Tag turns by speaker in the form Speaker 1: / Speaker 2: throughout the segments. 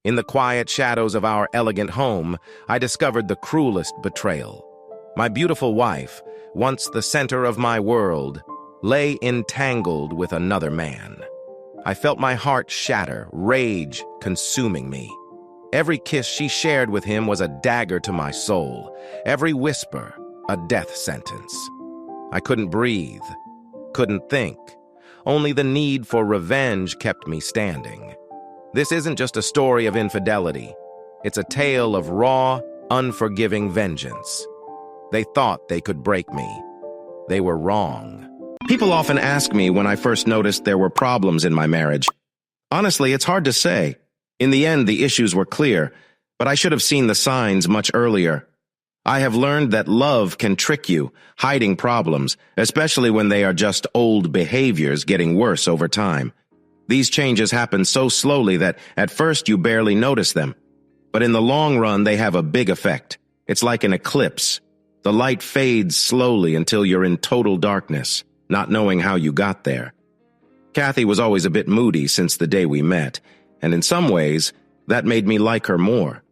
Speaker 1: In the quiet shadows of our elegant home, I discovered the cruelest betrayal. My beautiful wife, once the center of my world, lay entangled with another man. I felt my heart shatter, rage consuming me. Every kiss she shared with him was a dagger to my soul, every whisper a death sentence. I couldn't breathe, couldn't think. Only the need for revenge kept me standing. This isn't just a story of infidelity. It's a tale of raw, unforgiving vengeance. They thought they could break me. They were wrong. People often ask me when I first noticed there were problems in my marriage. Honestly, it's hard to say. In the end, the issues were clear, but I should have seen the signs much earlier. I have learned that love can trick you, hiding problems, especially when they are just old behaviors getting worse over time. These changes happen so slowly that at first you barely notice them. But in the long run, they have a big effect. It's like an eclipse. The light fades slowly until you're in total darkness, not knowing how you got there. Kathy was always a bit moody since the day we met, and in some ways, that made me like her more.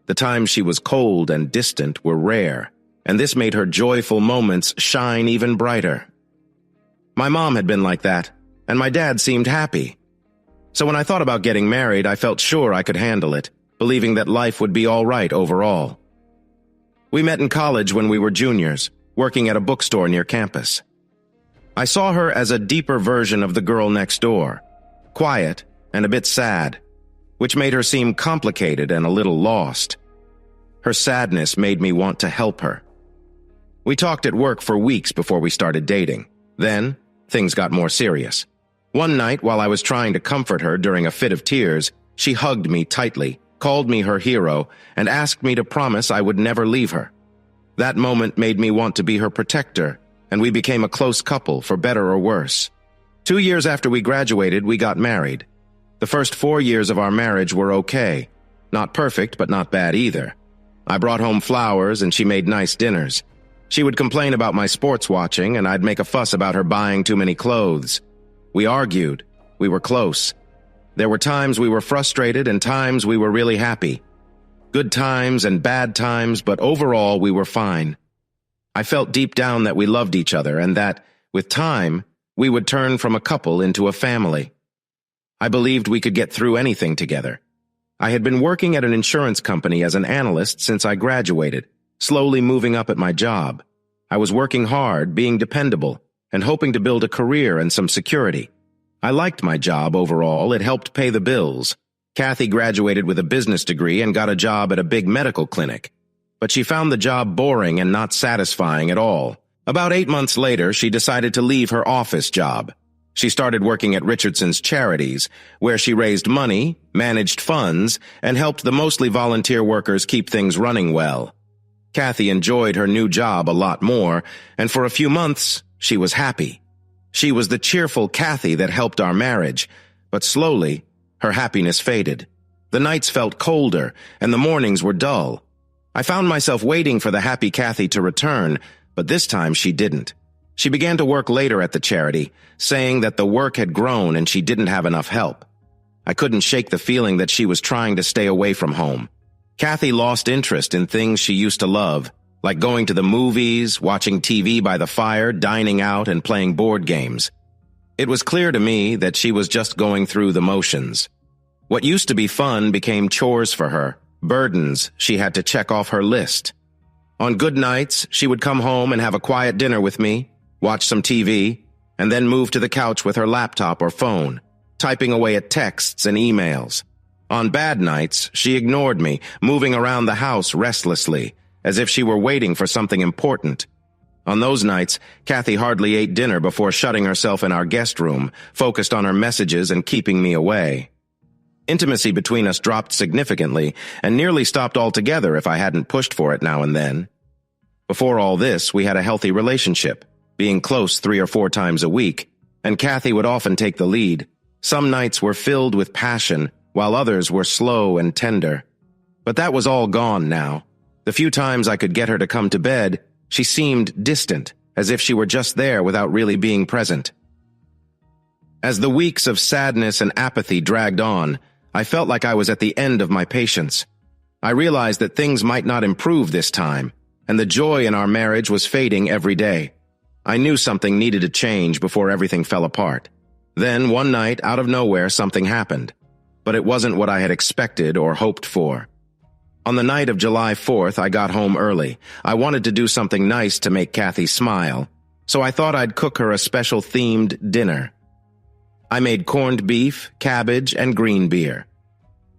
Speaker 1: The times she was cold and distant were rare, and this made her joyful moments shine even brighter. My mom had been like that, and my dad seemed happy. So when I thought about getting married, I felt sure I could handle it, believing that life would be all right overall. We met in college when we were juniors, working at a bookstore near campus. I saw her as a deeper version of the girl next door, quiet and a bit sad, which made her seem complicated and a little lost. Her sadness made me want to help her. We talked at work for weeks before we started dating. Then, things got more serious. One night, while I was trying to comfort her during a fit of tears, she hugged me tightly, called me her hero, and asked me to promise I would never leave her. That moment made me want to be her protector, and we became a close couple, for better or worse. 2 years after we graduated, we got married. The first 4 years of our marriage were okay. Not perfect, but not bad either. I brought home flowers and she made nice dinners. She would complain about my sports watching and I'd make a fuss about her buying too many clothes. We argued. We were close. There were times we were frustrated and times we were really happy. Good times and bad times, but overall we were fine. I felt deep down that we loved each other and that, with time, we would turn from a couple into a family. I believed we could get through anything together. I had been working at an insurance company as an analyst since I graduated, slowly moving up at my job. I was working hard, being dependable, and hoping to build a career and some security. I liked my job overall. It helped pay the bills. Kathy graduated with a business degree and got a job at a big medical clinic. But she found the job boring and not satisfying at all. About 8 months later, she decided to leave her office job. She started working at Richardson's Charities, where she raised money, managed funds, and helped the mostly volunteer workers keep things running well. Kathy enjoyed her new job a lot more, and for a few months, she was happy. She was the cheerful Kathy that helped our marriage, but slowly, her happiness faded. The nights felt colder, and the mornings were dull. I found myself waiting for the happy Kathy to return, but this time she didn't. She began to work later at the charity, saying that the work had grown and she didn't have enough help. I couldn't shake the feeling that she was trying to stay away from home. Kathy lost interest in things she used to love, like going to the movies, watching TV by the fire, dining out, and playing board games. It was clear to me that she was just going through the motions. What used to be fun became chores for her, burdens she had to check off her list. On good nights, she would come home and have a quiet dinner with me, watch some TV, and then move to the couch with her laptop or phone, typing away at texts and emails. On bad nights, she ignored me, moving around the house restlessly, as if she were waiting for something important. On those nights, Kathy hardly ate dinner before shutting herself in our guest room, focused on her messages and keeping me away. Intimacy between us dropped significantly and nearly stopped altogether if I hadn't pushed for it now and then. Before all this, we had a healthy relationship, being close 3 or 4 times a week, and Kathy would often take the lead. Some nights were filled with passion, while others were slow and tender. But that was all gone now. The few times I could get her to come to bed, she seemed distant, as if she were just there without really being present. As the weeks of sadness and apathy dragged on, I felt like I was at the end of my patience. I realized that things might not improve this time, and the joy in our marriage was fading every day. I knew something needed to change before everything fell apart. Then, one night, out of nowhere, something happened. But it wasn't what I had expected or hoped for. On the night of July 4th, I got home early. I wanted to do something nice to make Kathy smile, so I thought I'd cook her a special themed dinner. I made corned beef, cabbage, and green beer.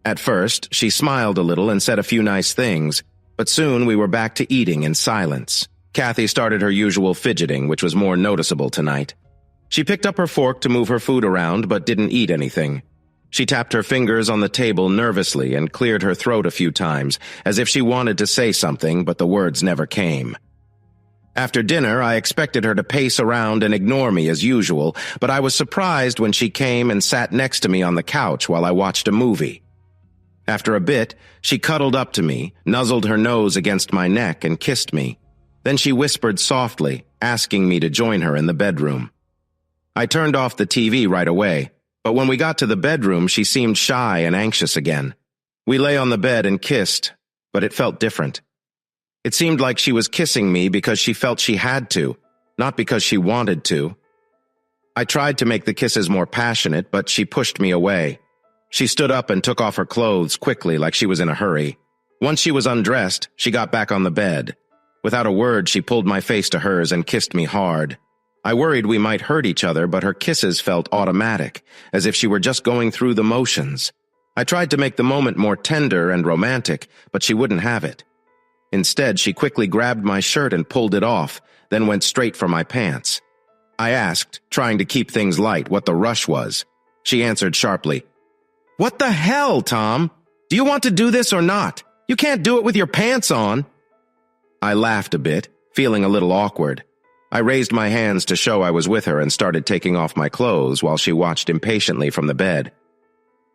Speaker 1: At first, she smiled a little and said a few nice things, but soon we were back to eating in silence. Kathy started her usual fidgeting, which was more noticeable tonight. She picked up her fork to move her food around, but didn't eat anything. She tapped her fingers on the table nervously and cleared her throat a few times, as if she wanted to say something, but the words never came. After dinner, I expected her to pace around and ignore me as usual, but I was surprised when she came and sat next to me on the couch while I watched a movie. After a bit, she cuddled up to me, nuzzled her nose against my neck, and kissed me. Then she whispered softly, asking me to join her in the bedroom. I turned off the TV right away, but when we got to the bedroom, she seemed shy and anxious again. We lay on the bed and kissed, but it felt different. It seemed like she was kissing me because she felt she had to, not because she wanted to. I tried to make the kisses more passionate, but she pushed me away. She stood up and took off her clothes quickly like she was in a hurry. Once she was undressed, she got back on the bed. Without a word, she pulled my face to hers and kissed me hard. I worried we might hurt each other, but her kisses felt automatic, as if she were just going through the motions. I tried to make the moment more tender and romantic, but she wouldn't have it. Instead, she quickly grabbed my shirt and pulled it off, then went straight for my pants. I asked, trying to keep things light, what the rush was. She answered sharply, "What the hell, Tom? Do you want to do this or not? You can't do it with your pants on." I laughed a bit, feeling a little awkward. I raised my hands to show I was with her and started taking off my clothes while she watched impatiently from the bed.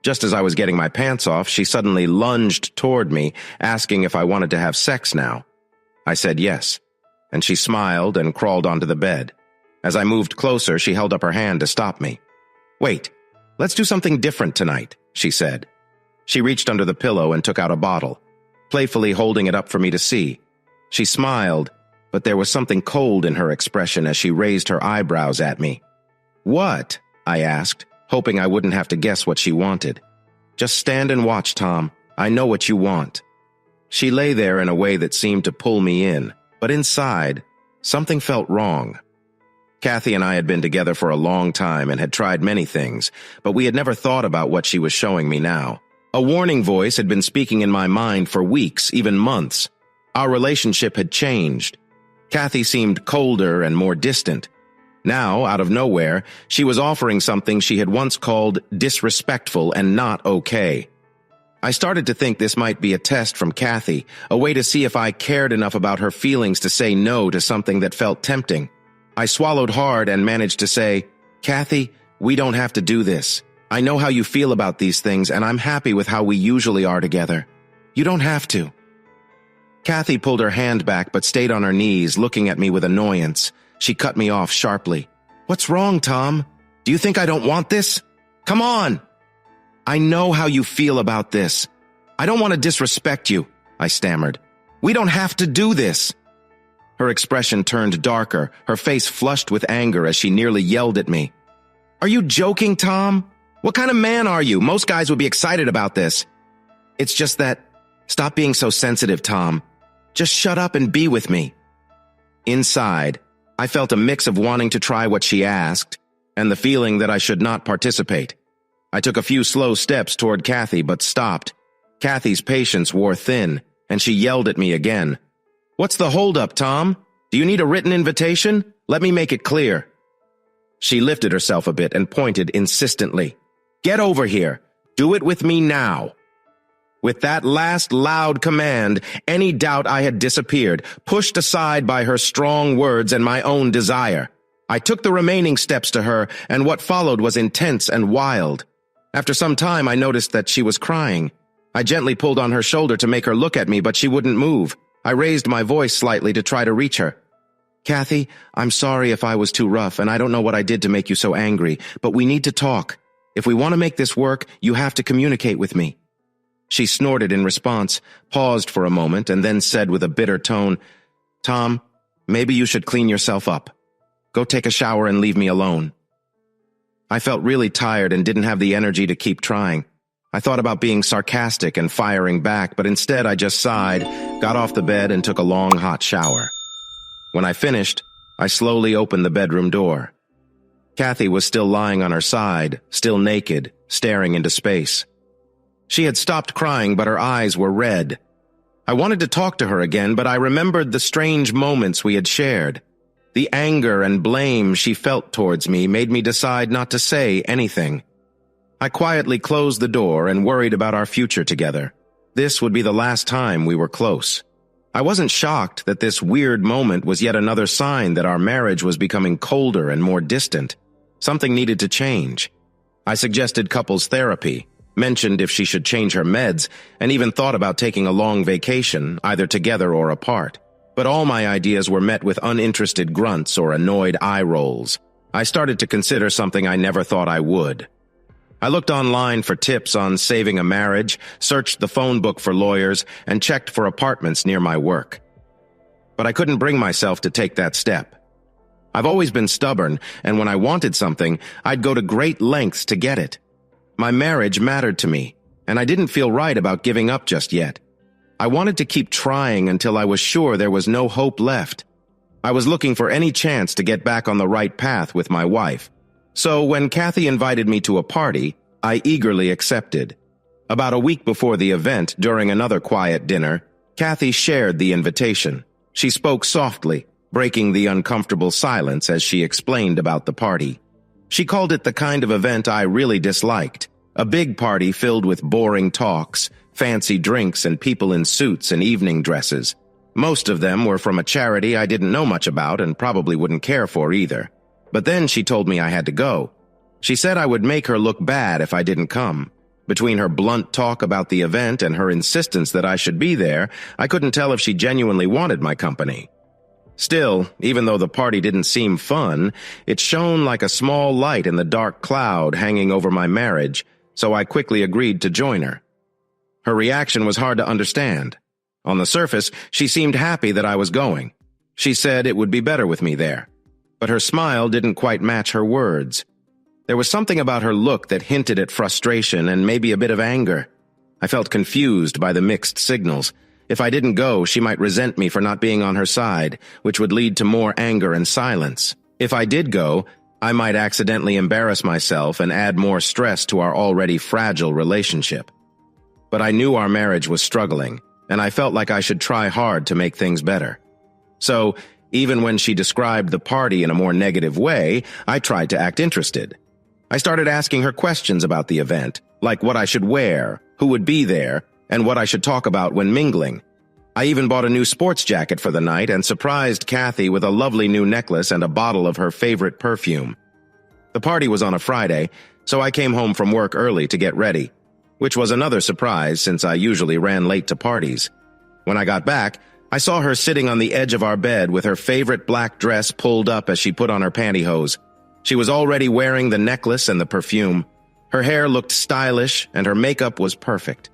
Speaker 1: Just as I was getting my pants off, she suddenly lunged toward me, asking if I wanted to have sex now. I said yes, and she smiled and crawled onto the bed. As I moved closer, she held up her hand to stop me. "Wait, let's do something different tonight," she said. She reached under the pillow and took out a bottle, playfully holding it up for me to see. She smiled, but there was something cold in her expression as she raised her eyebrows at me. "What?" I asked, hoping I wouldn't have to guess what she wanted. "Just stand and watch, Tom. I know what you want." She lay there in a way that seemed to pull me in, but inside, something felt wrong. Kathy and I had been together for a long time and had tried many things, but we had never thought about what she was showing me now. A warning voice had been speaking in my mind for weeks, even months. Our relationship had changed. Kathy seemed colder and more distant. Now, out of nowhere, she was offering something she had once called disrespectful and not okay. I started to think this might be a test from Kathy, a way to see if I cared enough about her feelings to say no to something that felt tempting. I swallowed hard and managed to say, "Kathy, we don't have to do this. I know how you feel about these things, and I'm happy with how we usually are together. You don't have to." Kathy pulled her hand back but stayed on her knees, looking at me with annoyance. She cut me off sharply. "What's wrong, Tom? Do you think I don't want this? Come on!" "I know how you feel about this. I don't want to disrespect you," I stammered. "We don't have to do this." Her expression turned darker, her face flushed with anger as she nearly yelled at me. "Are you joking, Tom? What kind of man are you? Most guys would be excited about this." "It's just that, stop being so sensitive, Tom. Just shut up and be with me." Inside, I felt a mix of wanting to try what she asked and the feeling that I should not participate. I took a few slow steps toward Kathy but stopped. Kathy's patience wore thin, and she yelled at me again. "What's the holdup, Tom? Do you need a written invitation? Let me make it clear." She lifted herself a bit and pointed insistently. "Get over here. Do it with me now." With that last loud command, any doubt I had disappeared, pushed aside by her strong words and my own desire. I took the remaining steps to her, and what followed was intense and wild. After some time, I noticed that she was crying. I gently pulled on her shoulder to make her look at me, but she wouldn't move. I raised my voice slightly to try to reach her. "Kathy, I'm sorry if I was too rough, and I don't know what I did to make you so angry, but we need to talk. If we want to make this work, you have to communicate with me." She snorted in response, paused for a moment, and then said with a bitter tone, "Tom, maybe you should clean yourself up. Go take a shower and leave me alone." I felt really tired and didn't have the energy to keep trying. I thought about being sarcastic and firing back, but instead I just sighed, got off the bed, and took a long hot shower. When I finished, I slowly opened the bedroom door. Kathy was still lying on her side, still naked, staring into space. She had stopped crying, but her eyes were red. I wanted to talk to her again, but I remembered the strange moments we had shared. The anger and blame she felt towards me made me decide not to say anything. I quietly closed the door and worried about our future together. This would be the last time we were close. I wasn't shocked that this weird moment was yet another sign that our marriage was becoming colder and more distant. Something needed to change. I suggested couples therapy, mentioned if she should change her meds, and even thought about taking a long vacation, either together or apart. But all my ideas were met with uninterested grunts or annoyed eye rolls. I started to consider something I never thought I would. I looked online for tips on saving a marriage, searched the phone book for lawyers, and checked for apartments near my work. But I couldn't bring myself to take that step. I've always been stubborn, and when I wanted something, I'd go to great lengths to get it. My marriage mattered to me, and I didn't feel right about giving up just yet. I wanted to keep trying until I was sure there was no hope left. I was looking for any chance to get back on the right path with my wife. So when Kathy invited me to a party, I eagerly accepted. About a week before the event, during another quiet dinner, Kathy shared the invitation. She spoke softly, breaking the uncomfortable silence as she explained about the party. She called it the kind of event I really disliked, a big party filled with boring talks, fancy drinks, and people in suits and evening dresses. Most of them were from a charity I didn't know much about and probably wouldn't care for either. But then she told me I had to go. She said I would make her look bad if I didn't come. Between her blunt talk about the event and her insistence that I should be there, I couldn't tell if she genuinely wanted my company. Still, even though the party didn't seem fun, it shone like a small light in the dark cloud hanging over my marriage, so I quickly agreed to join her. Her reaction was hard to understand. On the surface, she seemed happy that I was going. She said it would be better with me there. But her smile didn't quite match her words. There was something about her look that hinted at frustration and maybe a bit of anger. I felt confused by the mixed signals. If I didn't go, she might resent me for not being on her side, which would lead to more anger and silence. If I did go, I might accidentally embarrass myself and add more stress to our already fragile relationship. But I knew our marriage was struggling, and I felt like I should try hard to make things better. So, even when she described the party in a more negative way, I tried to act interested. I started asking her questions about the event, like what I should wear, who would be there, and what I should talk about when mingling. I even bought a new sports jacket for the night and surprised Kathy with a lovely new necklace and a bottle of her favorite perfume. The party was on a Friday, so I came home from work early to get ready, which was another surprise since I usually ran late to parties. When I got back, I saw her sitting on the edge of our bed with her favorite black dress pulled up as she put on her pantyhose. She was already wearing the necklace and the perfume. Her hair looked stylish and her makeup was perfect.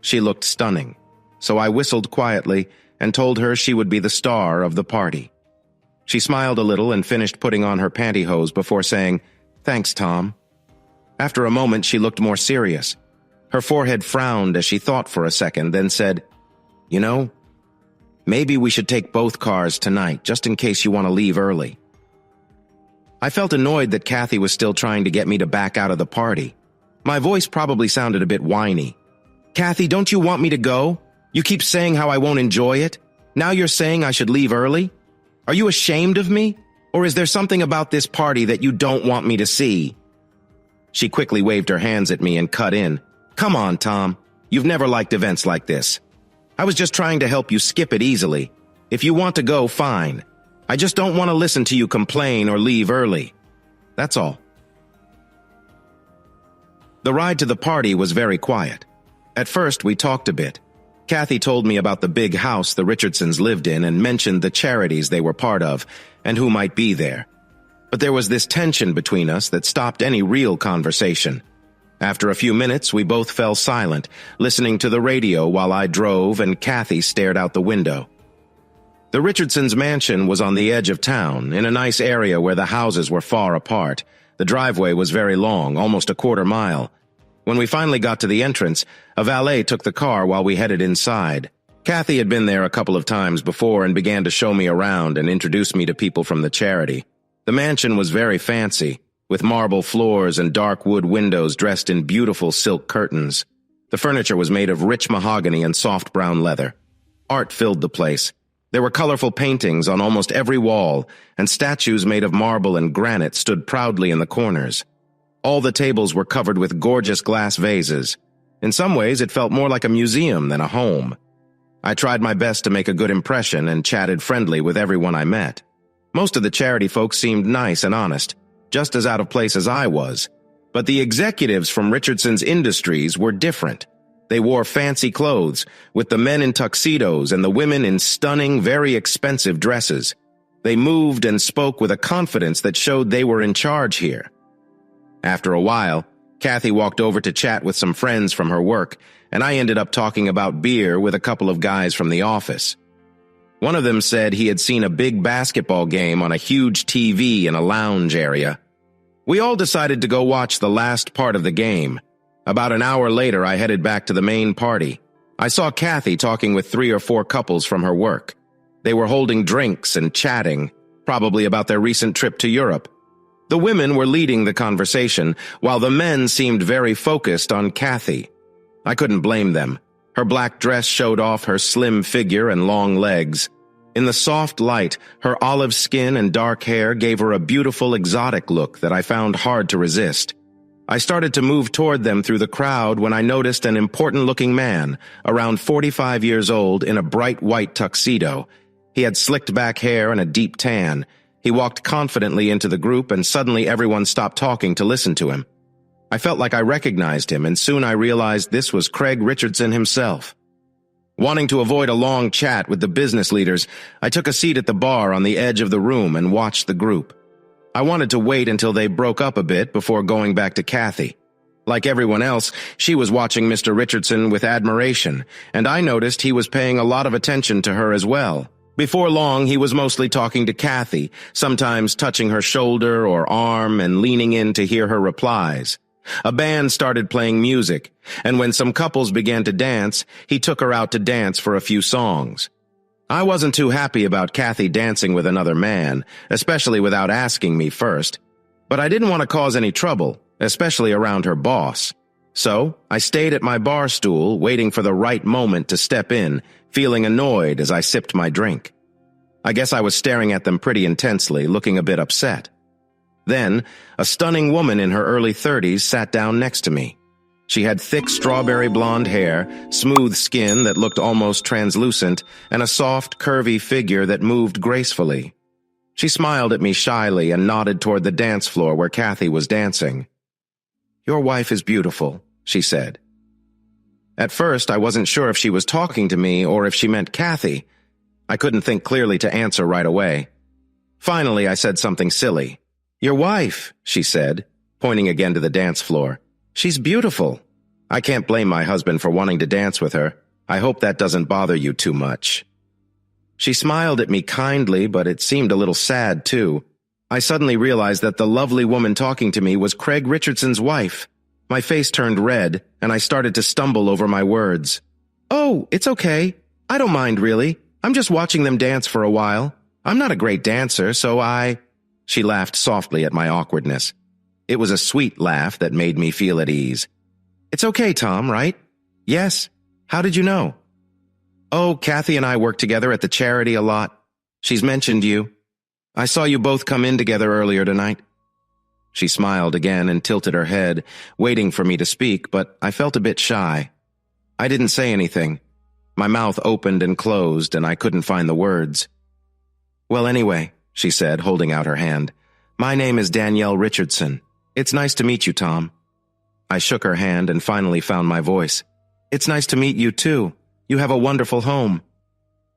Speaker 1: She looked stunning, so I whistled quietly and told her she would be the star of the party. She smiled a little and finished putting on her pantyhose before saying, "Thanks, Tom." After a moment, she looked more serious. Her forehead frowned as she thought for a second, then said, "You know, maybe we should take both cars tonight, just in case you want to leave early." I felt annoyed that Kathy was still trying to get me to back out of the party. My voice probably sounded a bit whiny. "Kathy, don't you want me to go? You keep saying how I won't enjoy it. Now you're saying I should leave early? Are you ashamed of me? Or is there something about this party that you don't want me to see?" She quickly waved her hands at me and cut in. "Come on, Tom. You've never liked events like this. I was just trying to help you skip it easily. If you want to go, fine. I just don't want to listen to you complain or leave early. That's all." The ride to the party was very quiet. At first, we talked a bit. Kathy told me about the big house the Richardsons lived in and mentioned the charities they were part of and who might be there. But there was this tension between us that stopped any real conversation. After a few minutes, we both fell silent, listening to the radio while I drove and Kathy stared out the window. The Richardsons' mansion was on the edge of town, in a nice area where the houses were far apart. The driveway was very long, almost a quarter mile. When we finally got to the entrance, a valet took the car while we headed inside. Kathy had been there a couple of times before and began to show me around and introduce me to people from the charity. The mansion was very fancy, with marble floors and dark wood windows dressed in beautiful silk curtains. The furniture was made of rich mahogany and soft brown leather. Art filled the place. There were colorful paintings on almost every wall, and statues made of marble and granite stood proudly in the corners. All the tables were covered with gorgeous glass vases. In some ways, it felt more like a museum than a home. I tried my best to make a good impression and chatted friendly with everyone I met. Most of the charity folks seemed nice and honest, just as out of place as I was. But the executives from Richardson's Industries were different. They wore fancy clothes, with the men in tuxedos and the women in stunning, very expensive dresses. They moved and spoke with a confidence that showed they were in charge here. After a while, Kathy walked over to chat with some friends from her work, and I ended up talking about beer with a couple of guys from the office. One of them said he had seen a big basketball game on a huge TV in a lounge area. We all decided to go watch the last part of the game. About an hour later, I headed back to the main party. I saw Kathy talking with 3 or 4 couples from her work. They were holding drinks and chatting, probably about their recent trip to Europe. The women were leading the conversation, while the men seemed very focused on Kathy. I couldn't blame them. Her black dress showed off her slim figure and long legs. In the soft light, her olive skin and dark hair gave her a beautiful, exotic look that I found hard to resist. I started to move toward them through the crowd when I noticed an important-looking man, around 45 years old, in a bright white tuxedo. He had slicked back hair and a deep tan. He walked confidently into the group, and suddenly everyone stopped talking to listen to him. I felt like I recognized him, and soon I realized this was Craig Richardson himself. Wanting to avoid a long chat with the business leaders, I took a seat at the bar on the edge of the room and watched the group. I wanted to wait until they broke up a bit before going back to Kathy. Like everyone else, she was watching Mr. Richardson with admiration, and I noticed he was paying a lot of attention to her as well. Before long, he was mostly talking to Kathy, sometimes touching her shoulder or arm and leaning in to hear her replies. A band started playing music, and when some couples began to dance, he took her out to dance for a few songs. I wasn't too happy about Kathy dancing with another man, especially without asking me first. But I didn't want to cause any trouble, especially around her boss. So I stayed at my bar stool, waiting for the right moment to step in, feeling annoyed as I sipped my drink. I guess I was staring at them pretty intensely, looking a bit upset. Then, a stunning woman in her early 30s sat down next to me. She had thick strawberry blonde hair, smooth skin that looked almost translucent, and a soft, curvy figure that moved gracefully. She smiled at me shyly and nodded toward the dance floor where Kathy was dancing. "Your wife is beautiful," she said. At first, I wasn't sure if she was talking to me or if she meant Kathy. I couldn't think clearly to answer right away. Finally, I said something silly. "Your wife," she said, pointing again to the dance floor. "She's beautiful. I can't blame my husband for wanting to dance with her. I hope that doesn't bother you too much." She smiled at me kindly, but it seemed a little sad, too. I suddenly realized that the lovely woman talking to me was Craig Richardson's wife. My face turned red, and I started to stumble over my words. "Oh, it's okay. I don't mind, really. I'm just watching them dance for a while. I'm not a great dancer, so I—" She laughed softly at my awkwardness. It was a sweet laugh that made me feel at ease. "It's okay, Tom, right?" "Yes. How did you know?" "Oh, Kathy and I work together at the charity a lot. She's mentioned you. I saw you both come in together earlier tonight." She smiled again and tilted her head, waiting for me to speak, but I felt a bit shy. I didn't say anything. My mouth opened and closed, and I couldn't find the words. "Well, anyway," she said, holding out her hand, "my name is Danielle Richardson. It's nice to meet you, Tom." I shook her hand and finally found my voice. "It's nice to meet you, too. You have a wonderful home."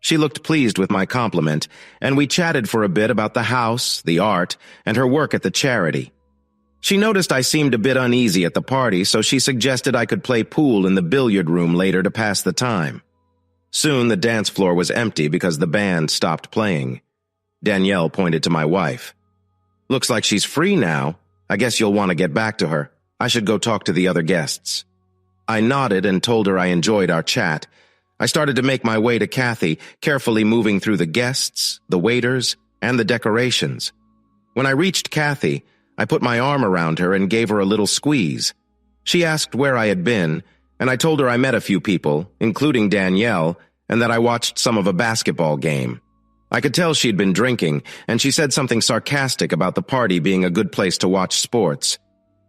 Speaker 1: She looked pleased with my compliment, and we chatted for a bit about the house, the art, and her work at the charity. She noticed I seemed a bit uneasy at the party, so she suggested I could play pool in the billiard room later to pass the time. Soon the dance floor was empty because the band stopped playing. Danielle pointed to my wife. "Looks like she's free now. I guess you'll want to get back to her. I should go talk to the other guests." I nodded and told her I enjoyed our chat. I started to make my way to Kathy, carefully moving through the guests, the waiters, and the decorations. When I reached Kathy, I put my arm around her and gave her a little squeeze. She asked where I had been, and I told her I met a few people, including Danielle, and that I watched some of a basketball game. I could tell she'd been drinking, and she said something sarcastic about the party being a good place to watch sports.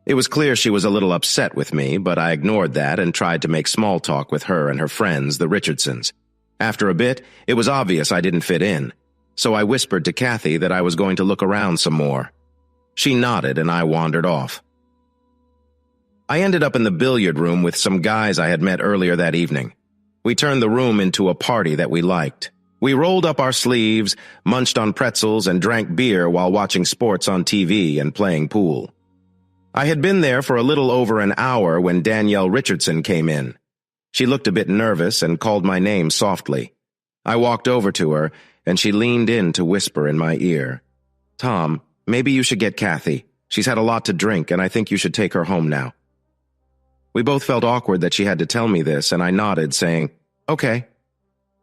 Speaker 1: It was clear she was a little upset with me, but I ignored that and tried to make small talk with her and her friends, the Richardsons. After a bit, it was obvious I didn't fit in, so I whispered to Kathy that I was going to look around some more. She nodded and I wandered off. I ended up in the billiard room with some guys I had met earlier that evening. We turned the room into a party that we liked. We rolled up our sleeves, munched on pretzels, and drank beer while watching sports on TV and playing pool. I had been there for a little over an hour when Danielle Richardson came in. She looked a bit nervous and called my name softly. I walked over to her, and she leaned in to whisper in my ear, "Tom, maybe you should get Kathy. She's had a lot to drink, and I think you should take her home now." We both felt awkward that she had to tell me this, and I nodded, saying, "Okay."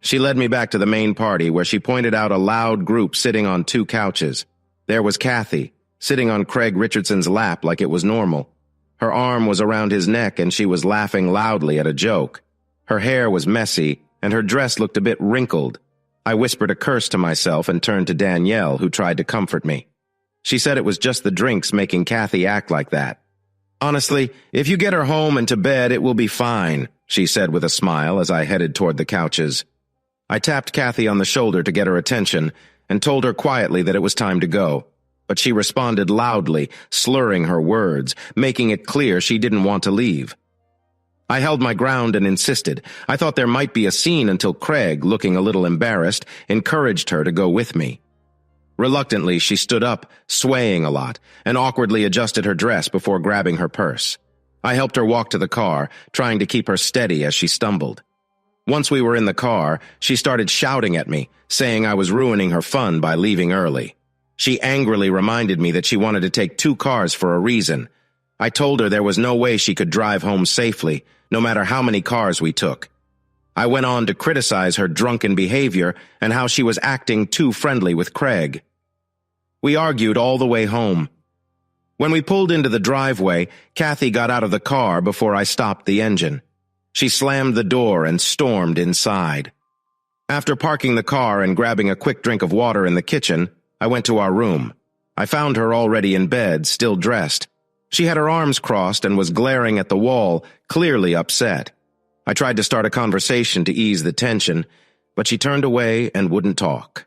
Speaker 1: She led me back to the main party, where she pointed out a loud group sitting on 2 couches. There was Kathy, sitting on Craig Richardson's lap like it was normal. Her arm was around his neck and she was laughing loudly at a joke. Her hair was messy and her dress looked a bit wrinkled. I whispered a curse to myself and turned to Danielle, who tried to comfort me. She said it was just the drinks making Kathy act like that. "Honestly, if you get her home and to bed, it will be fine," she said with a smile as I headed toward the couches. I tapped Kathy on the shoulder to get her attention and told her quietly that it was time to go. But she responded loudly, slurring her words, making it clear she didn't want to leave. I held my ground and insisted. I thought there might be a scene until Craig, looking a little embarrassed, encouraged her to go with me. Reluctantly, she stood up, swaying a lot, and awkwardly adjusted her dress before grabbing her purse. I helped her walk to the car, trying to keep her steady as she stumbled. Once we were in the car, she started shouting at me, saying I was ruining her fun by leaving early. She angrily reminded me that she wanted to take 2 cars for a reason. I told her there was no way she could drive home safely, no matter how many cars we took. I went on to criticize her drunken behavior and how she was acting too friendly with Craig. We argued all the way home. When we pulled into the driveway, Kathy got out of the car before I stopped the engine. She slammed the door and stormed inside. After parking the car and grabbing a quick drink of water in the kitchen, I went to our room. I found her already in bed, still dressed. She had her arms crossed and was glaring at the wall, clearly upset. I tried to start a conversation to ease the tension, but she turned away and wouldn't talk.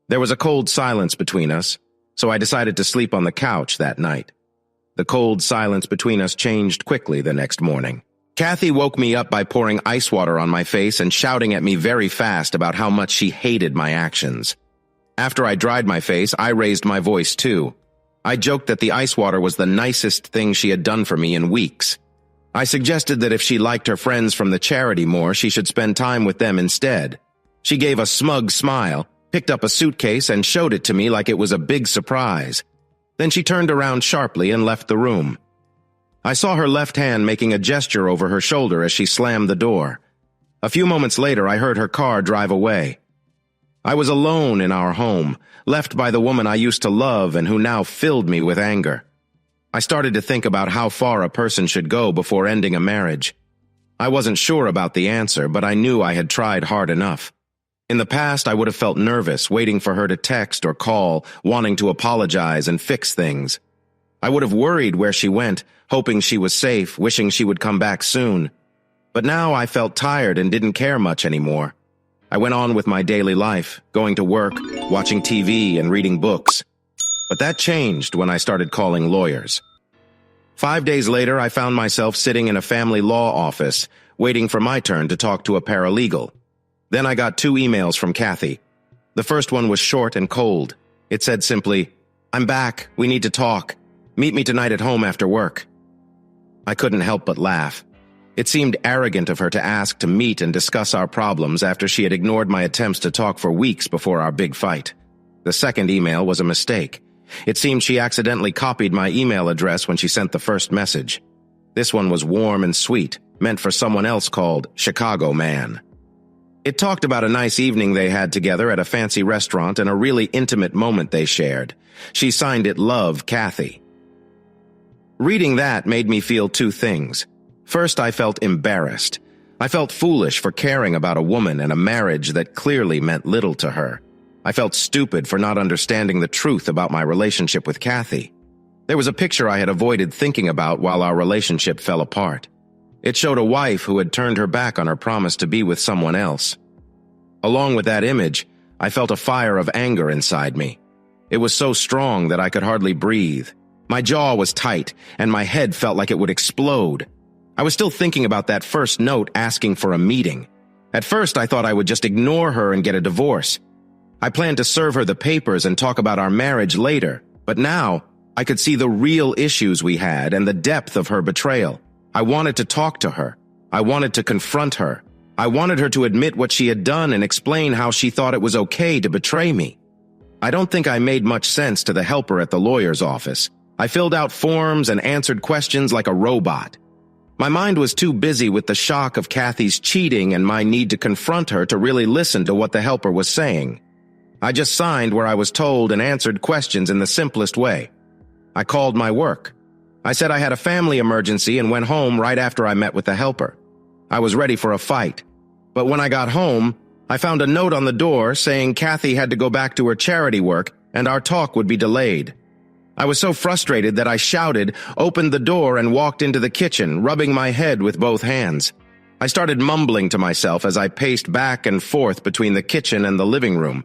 Speaker 1: There was a cold silence between us, so I decided to sleep on the couch that night. The cold silence between us changed quickly the next morning. Kathy woke me up by pouring ice water on my face and shouting at me very fast about how much she hated my actions. After I dried my face, I raised my voice too. I joked that the ice water was the nicest thing she had done for me in weeks. I suggested that if she liked her friends from the charity more, she should spend time with them instead. She gave a smug smile, picked up a suitcase, and showed it to me like it was a big surprise. Then she turned around sharply and left the room. I saw her left hand making a gesture over her shoulder as she slammed the door. A few moments later, I heard her car drive away. I was alone in our home, left by the woman I used to love and who now filled me with anger. I started to think about how far a person should go before ending a marriage. I wasn't sure about the answer, but I knew I had tried hard enough. In the past, I would have felt nervous, waiting for her to text or call, wanting to apologize and fix things. I would have worried where she went, hoping she was safe, wishing she would come back soon. But now I felt tired and didn't care much anymore. I went on with my daily life, going to work, watching TV, and reading books. But that changed when I started calling lawyers. 5 days later, I found myself sitting in a family law office, waiting for my turn to talk to a paralegal. Then I got 2 emails from Kathy. The first one was short and cold. It said simply, "I'm back. We need to talk." Meet me tonight at home after work." I couldn't help but laugh. It seemed arrogant of her to ask to meet and discuss our problems after she had ignored my attempts to talk for weeks before our big fight. The second email was a mistake. It seemed she accidentally copied my email address when she sent the first message. This one was warm and sweet, meant for someone else called Chicago Man. It talked about a nice evening they had together at a fancy restaurant and a really intimate moment they shared. She signed it Love, Kathy. Reading that made me feel two things. First, I felt embarrassed. I felt foolish for caring about a woman and a marriage that clearly meant little to her. I felt stupid for not understanding the truth about my relationship with Kathy. There was a picture I had avoided thinking about while our relationship fell apart. It showed a wife who had turned her back on her promise to be with someone else. Along with that image, I felt a fire of anger inside me. It was so strong that I could hardly breathe. My jaw was tight, and my head felt like it would explode. I was still thinking about that first note asking for a meeting. At first, I thought I would just ignore her and get a divorce. I planned to serve her the papers and talk about our marriage later, but now I could see the real issues we had and the depth of her betrayal. I wanted to talk to her. I wanted to confront her. I wanted her to admit what she had done and explain how she thought it was okay to betray me. I don't think I made much sense to the helper at the lawyer's office. I filled out forms and answered questions like a robot. My mind was too busy with the shock of Kathy's cheating and my need to confront her to really listen to what the helper was saying. I just signed where I was told and answered questions in the simplest way. I called my work. I said I had a family emergency and went home right after I met with the helper. I was ready for a fight. But when I got home, I found a note on the door saying Kathy had to go back to her charity work and our talk would be delayed. I was so frustrated that I shouted, opened the door, and walked into the kitchen, rubbing my head with both hands. I started mumbling to myself as I paced back and forth between the kitchen and the living room.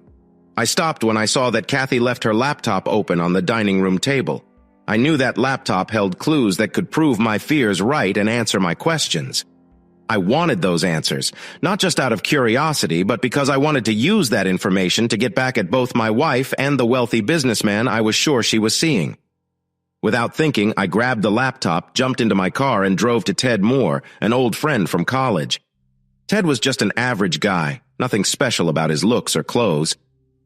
Speaker 1: I stopped when I saw that Kathy left her laptop open on the dining room table. I knew that laptop held clues that could prove my fears right and answer my questions. I wanted those answers, not just out of curiosity, but because I wanted to use that information to get back at both my wife and the wealthy businessman I was sure she was seeing. Without thinking, I grabbed the laptop, jumped into my car, and drove to Ted Moore, an old friend from college. Ted was just an average guy, nothing special about his looks or clothes,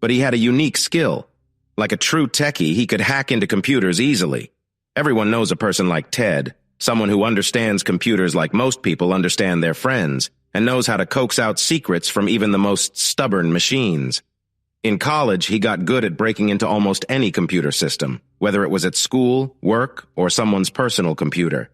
Speaker 1: but he had a unique skill. Like a true techie, he could hack into computers easily. Everyone knows a person like Ted. Someone who understands computers like most people understand their friends, and knows how to coax out secrets from even the most stubborn machines. In college, he got good at breaking into almost any computer system, whether it was at school, work, or someone's personal computer.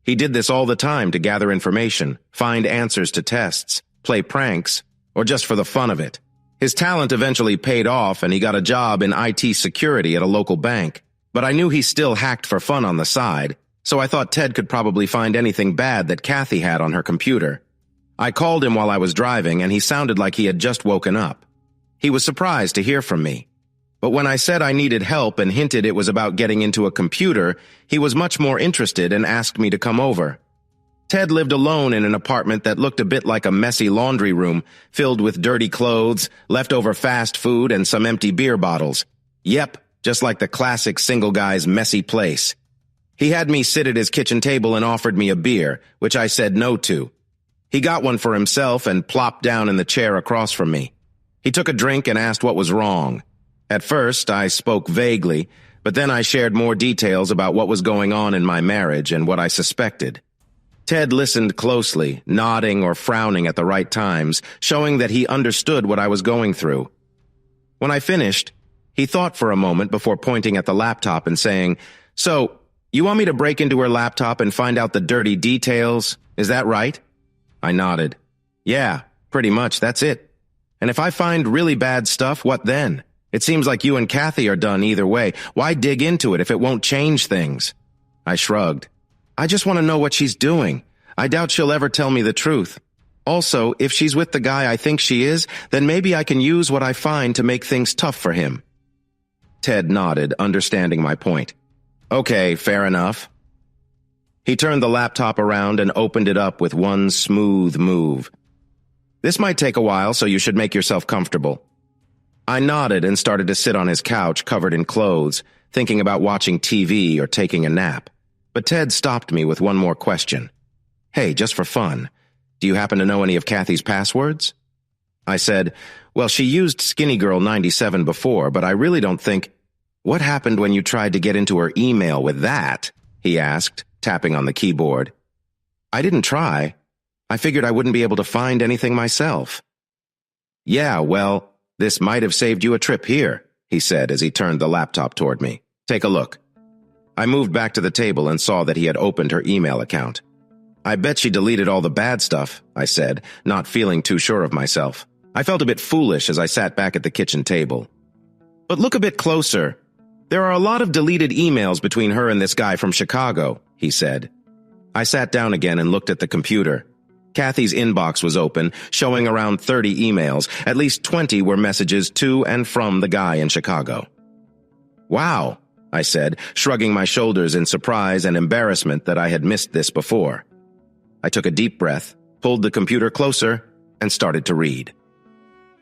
Speaker 1: He did this all the time to gather information, find answers to tests, play pranks, or just for the fun of it. His talent eventually paid off, and he got a job in IT security at a local bank. But I knew he still hacked for fun on the side, so I thought Ted could probably find anything bad that Kathy had on her computer. I called him while I was driving, and he sounded like he had just woken up. He was surprised to hear from me. But when I said I needed help and hinted it was about getting into a computer, he was much more interested and asked me to come over. Ted lived alone in an apartment that looked a bit like a messy laundry room, filled with dirty clothes, leftover fast food, and some empty beer bottles. Yep, just like the classic single guy's messy place. He had me sit at his kitchen table and offered me a beer, which I said no to. He got one for himself and plopped down in the chair across from me. He took a drink and asked what was wrong. At first, I spoke vaguely, but then I shared more details about what was going on in my marriage and what I suspected. Ted listened closely, nodding or frowning at the right times, showing that he understood what I was going through. When I finished, he thought for a moment before pointing at the laptop and saying, "So, you want me to break into her laptop and find out the dirty details? Is that right?" I nodded. "Yeah, pretty much, that's it. And if I find really bad stuff, what then? It seems like you and Kathy are done either way. Why dig into it if it won't change things?" I shrugged. "I just want to know what she's doing. I doubt she'll ever tell me the truth. Also, if she's with the guy I think she is, then maybe I can use what I find to make things tough for him." Ted nodded, understanding my point. "Okay, fair enough." He turned the laptop around and opened it up with one smooth move. "This might take a while, so you should make yourself comfortable." I nodded and started to sit on his couch covered in clothes, thinking about watching TV or taking a nap. But Ted stopped me with one more question. Hey, just for fun, do you happen to know any of Kathy's passwords? I said, well, she used Skinny Girl 97 before, but I really don't think... What happened when you tried to get into her email with that? He asked, tapping on the keyboard. I didn't try. I figured I wouldn't be able to find anything myself. Yeah, well, this might have saved you a trip here, he said as he turned the laptop toward me. Take a look. I moved back to the table and saw that he had opened her email account. I bet she deleted all the bad stuff, I said, not feeling too sure of myself. I felt a bit foolish as I sat back at the kitchen table. But look a bit closer. There are a lot of deleted emails between her and this guy from Chicago, he said. I sat down again and looked at the computer. Kathy's inbox was open, showing around 30 emails. At least 20 were messages to and from the guy in Chicago. Wow, I said, shrugging my shoulders in surprise and embarrassment that I had missed this before. I took a deep breath, pulled the computer closer, and started to read.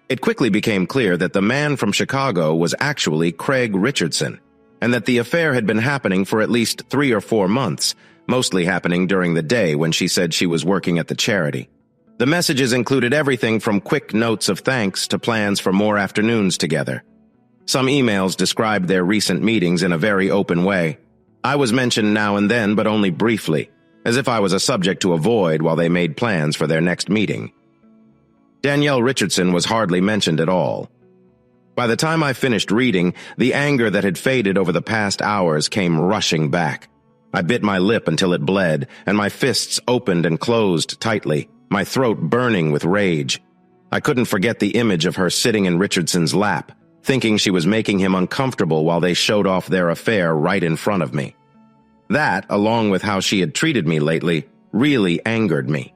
Speaker 1: It quickly became clear that the man from Chicago was actually Craig Richardson, and that the affair had been happening for at least 3 or 4 months, mostly happening during the day when she said she was working at the charity. The messages included everything from quick notes of thanks to plans for more afternoons together. Some emails described their recent meetings in a very open way. I was mentioned now and then, but only briefly, as if I was a subject to avoid while they made plans for their next meeting. Danielle Richardson was hardly mentioned at all. By the time I finished reading, the anger that had faded over the past hours came rushing back. I bit my lip until it bled, and my fists opened and closed tightly, my throat burning with rage. I couldn't forget the image of her sitting in Richardson's lap, thinking she was making him uncomfortable while they showed off their affair right in front of me. That, along with how she had treated me lately, really angered me.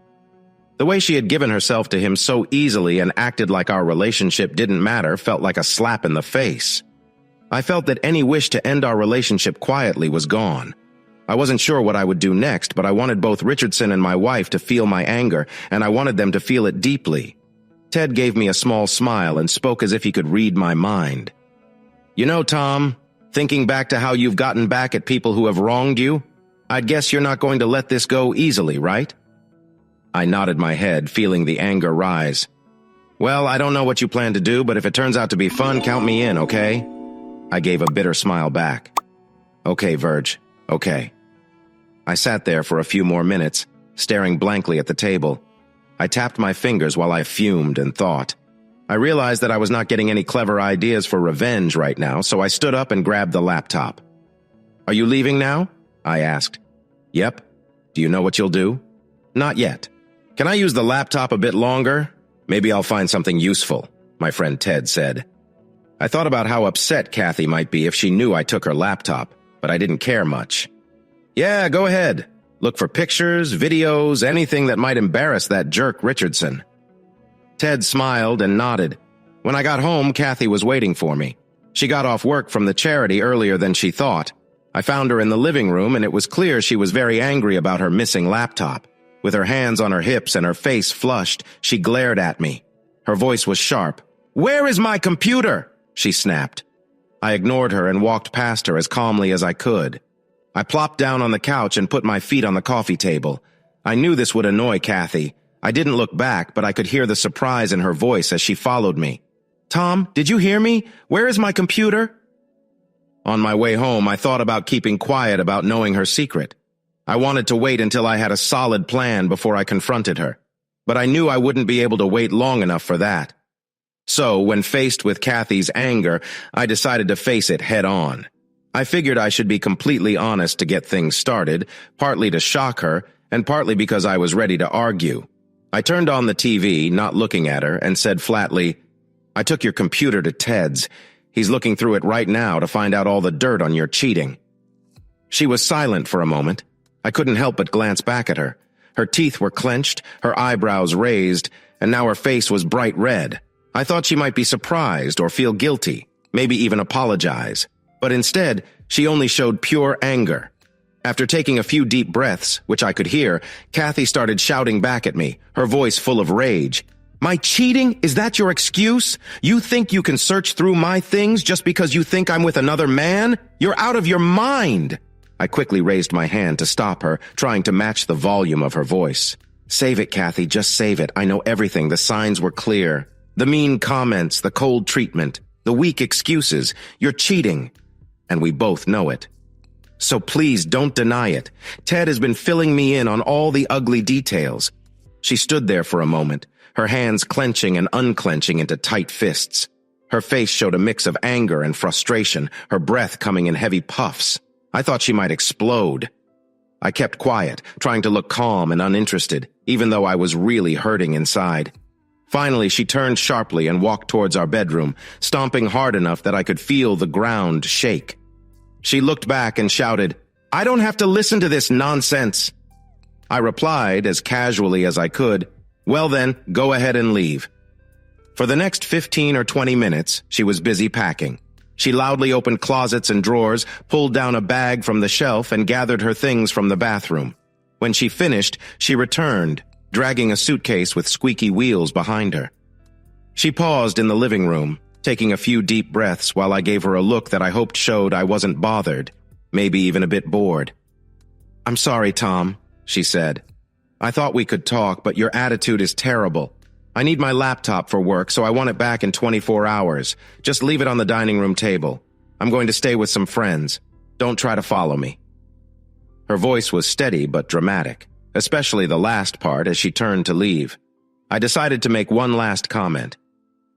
Speaker 1: The way she had given herself to him so easily and acted like our relationship didn't matter felt like a slap in the face. I felt that any wish to end our relationship quietly was gone. I wasn't sure what I would do next, but I wanted both Richardson and my wife to feel my anger, and I wanted them to feel it deeply. Ted gave me a small smile and spoke as if he could read my mind. You know, Tom, thinking back to how you've gotten back at people who have wronged you, I'd guess you're not going to let this go easily, right? I nodded my head, feeling the anger rise. Well, I don't know what you plan to do, but if it turns out to be fun, count me in, okay? I gave a bitter smile back. Okay, Verge, okay. I sat there for a few more minutes, staring blankly at the table. I tapped my fingers while I fumed and thought. I realized that I was not getting any clever ideas for revenge right now, so I stood up and grabbed the laptop. Are you leaving now? I asked. Yep. Do you know what you'll do? Not yet. Can I use the laptop a bit longer? Maybe I'll find something useful, my friend Ted said. I thought about how upset Kathy might be if she knew I took her laptop, but I didn't care much. Yeah, go ahead. Look for pictures, videos, anything that might embarrass that jerk Richardson. Ted smiled and nodded. When I got home, Kathy was waiting for me. She got off work from the charity earlier than she thought. I found her in the living room, and it was clear she was very angry about her missing laptop. With her hands on her hips and her face flushed, she glared at me. Her voice was sharp. "Where is my computer?" she snapped. I ignored her and walked past her as calmly as I could. I plopped down on the couch and put my feet on the coffee table. I knew this would annoy Kathy. I didn't look back, but I could hear the surprise in her voice as she followed me. "Tom, did you hear me? Where is my computer?" On my way home, I thought about keeping quiet about knowing her secret. I wanted to wait until I had a solid plan before I confronted her, but I knew I wouldn't be able to wait long enough for that. So, when faced with Kathy's anger, I decided to face it head on. I figured I should be completely honest to get things started, partly to shock her, and partly because I was ready to argue. I turned on the TV, not looking at her, and said flatly, "I took your computer to Ted's. He's looking through it right now to find out all the dirt on your cheating." She was silent for a moment. I couldn't help but glance back at her. Her teeth were clenched, her eyebrows raised, and now her face was bright red. I thought she might be surprised or feel guilty, maybe even apologize. But instead, she only showed pure anger. After taking a few deep breaths, which I could hear, Kathy started shouting back at me, her voice full of rage. My cheating? Is that your excuse? You think you can search through my things just because you think I'm with another man? You're out of your mind! I quickly raised my hand to stop her, trying to match the volume of her voice. Save it, Kathy, just save it. I know everything. The signs were clear. The mean comments, the cold treatment, the weak excuses. You're cheating. And we both know it. So please don't deny it. Ted has been filling me in on all the ugly details. She stood there for a moment, her hands clenching and unclenching into tight fists. Her face showed a mix of anger and frustration, her breath coming in heavy puffs. I thought she might explode. I kept quiet, trying to look calm and uninterested, even though I was really hurting inside. Finally, she turned sharply and walked towards our bedroom, stomping hard enough that I could feel the ground shake. She looked back and shouted, "I don't have to listen to this nonsense." I replied as casually as I could, "Well then, go ahead and leave." For the next 15 or 20 minutes, she was busy packing. She loudly opened closets and drawers, pulled down a bag from the shelf, and gathered her things from the bathroom. When she finished, she returned, dragging a suitcase with squeaky wheels behind her. She paused in the living room, taking a few deep breaths while I gave her a look that I hoped showed I wasn't bothered, maybe even a bit bored. "I'm sorry, Tom," she said. "I thought we could talk, but your attitude is terrible. I need my laptop for work, so I want it back in 24 hours. Just leave it on the dining room table. I'm going to stay with some friends. Don't try to follow me." Her voice was steady but dramatic, especially the last part as she turned to leave. I decided to make one last comment.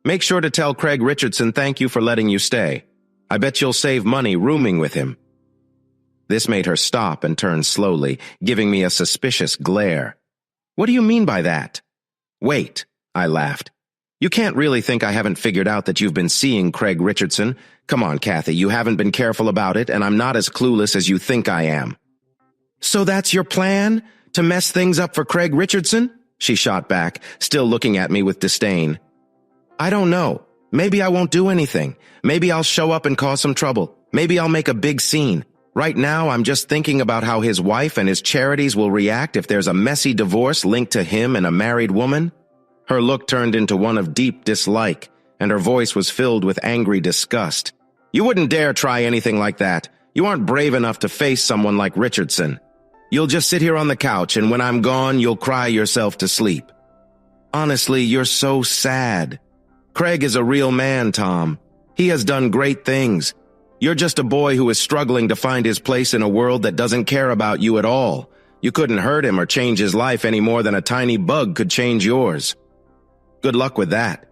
Speaker 1: "Make sure to tell Craig Richardson thank you for letting you stay. I bet you'll save money rooming with him." This made her stop and turn slowly, giving me a suspicious glare. "What do you mean by that?" "Wait," I laughed. "You can't really think I haven't figured out that you've been seeing Craig Richardson. Come on, Kathy, you haven't been careful about it, and I'm not as clueless as you think I am." "So that's your plan? To mess things up for Craig Richardson?" she shot back, still looking at me with disdain. "I don't know. Maybe I won't do anything. Maybe I'll show up and cause some trouble. Maybe I'll make a big scene. Right now, I'm just thinking about how his wife and his charities will react if there's a messy divorce linked to him and a married woman." Her look turned into one of deep dislike, and her voice was filled with angry disgust. "You wouldn't dare try anything like that. You aren't brave enough to face someone like Richardson. You'll just sit here on the couch, and when I'm gone, you'll cry yourself to sleep. Honestly, you're so sad. Craig is a real man, Tom. He has done great things. You're just a boy who is struggling to find his place in a world that doesn't care about you at all. You couldn't hurt him or change his life any more than a tiny bug could change yours. Good luck with that."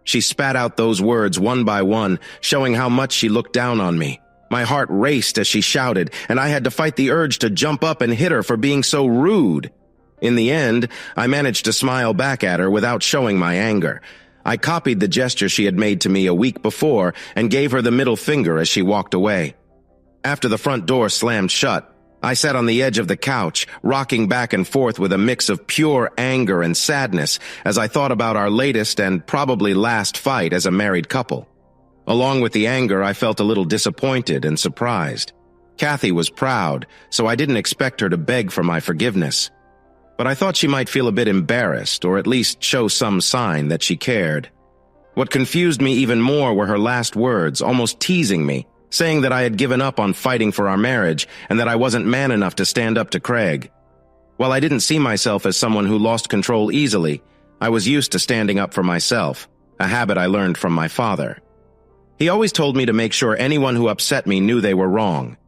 Speaker 1: She spat out those words one by one, showing how much she looked down on me. My heart raced as she shouted, and I had to fight the urge to jump up and hit her for being so rude. In the end, I managed to smile back at her without showing my anger. I copied the gesture she had made to me a week before and gave her the middle finger as she walked away. After the front door slammed shut, I sat on the edge of the couch, rocking back and forth with a mix of pure anger and sadness as I thought about our latest and probably last fight as a married couple. Along with the anger, I felt a little disappointed and surprised. Kathy was proud, so I didn't expect her to beg for my forgiveness. But I thought she might feel a bit embarrassed, or at least show some sign that she cared. What confused me even more were her last words, almost teasing me, saying that I had given up on fighting for our marriage and that I wasn't man enough to stand up to Craig. While I didn't see myself as someone who lost control easily, I was used to standing up for myself, a habit I learned from my father. He always told me to make sure anyone who upset me knew they were wrong.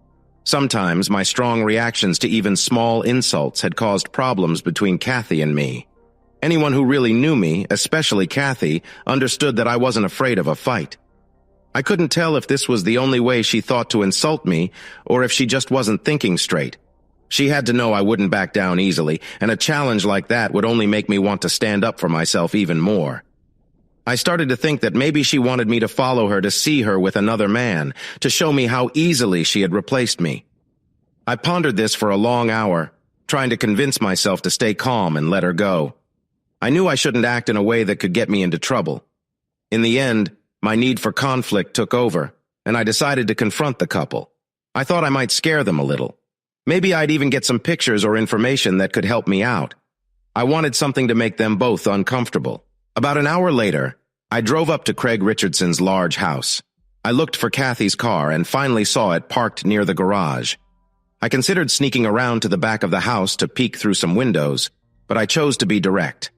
Speaker 1: Sometimes my strong reactions to even small insults had caused problems between Kathy and me. Anyone who really knew me, especially Kathy, understood that I wasn't afraid of a fight. I couldn't tell if this was the only way she thought to insult me, or if she just wasn't thinking straight. She had to know I wouldn't back down easily, and a challenge like that would only make me want to stand up for myself even more. I started to think that maybe she wanted me to follow her to see her with another man, to show me how easily she had replaced me. I pondered this for a long hour, trying to convince myself to stay calm and let her go. I knew I shouldn't act in a way that could get me into trouble. In the end, my need for conflict took over, and I decided to confront the couple. I thought I might scare them a little. Maybe I'd even get some pictures or information that could help me out. I wanted something to make them both uncomfortable. About an hour later, I drove up to Craig Richardson's large house. I looked for Kathy's car and finally saw it parked near the garage. I considered sneaking around to the back of the house to peek through some windows, but I chose to be direct.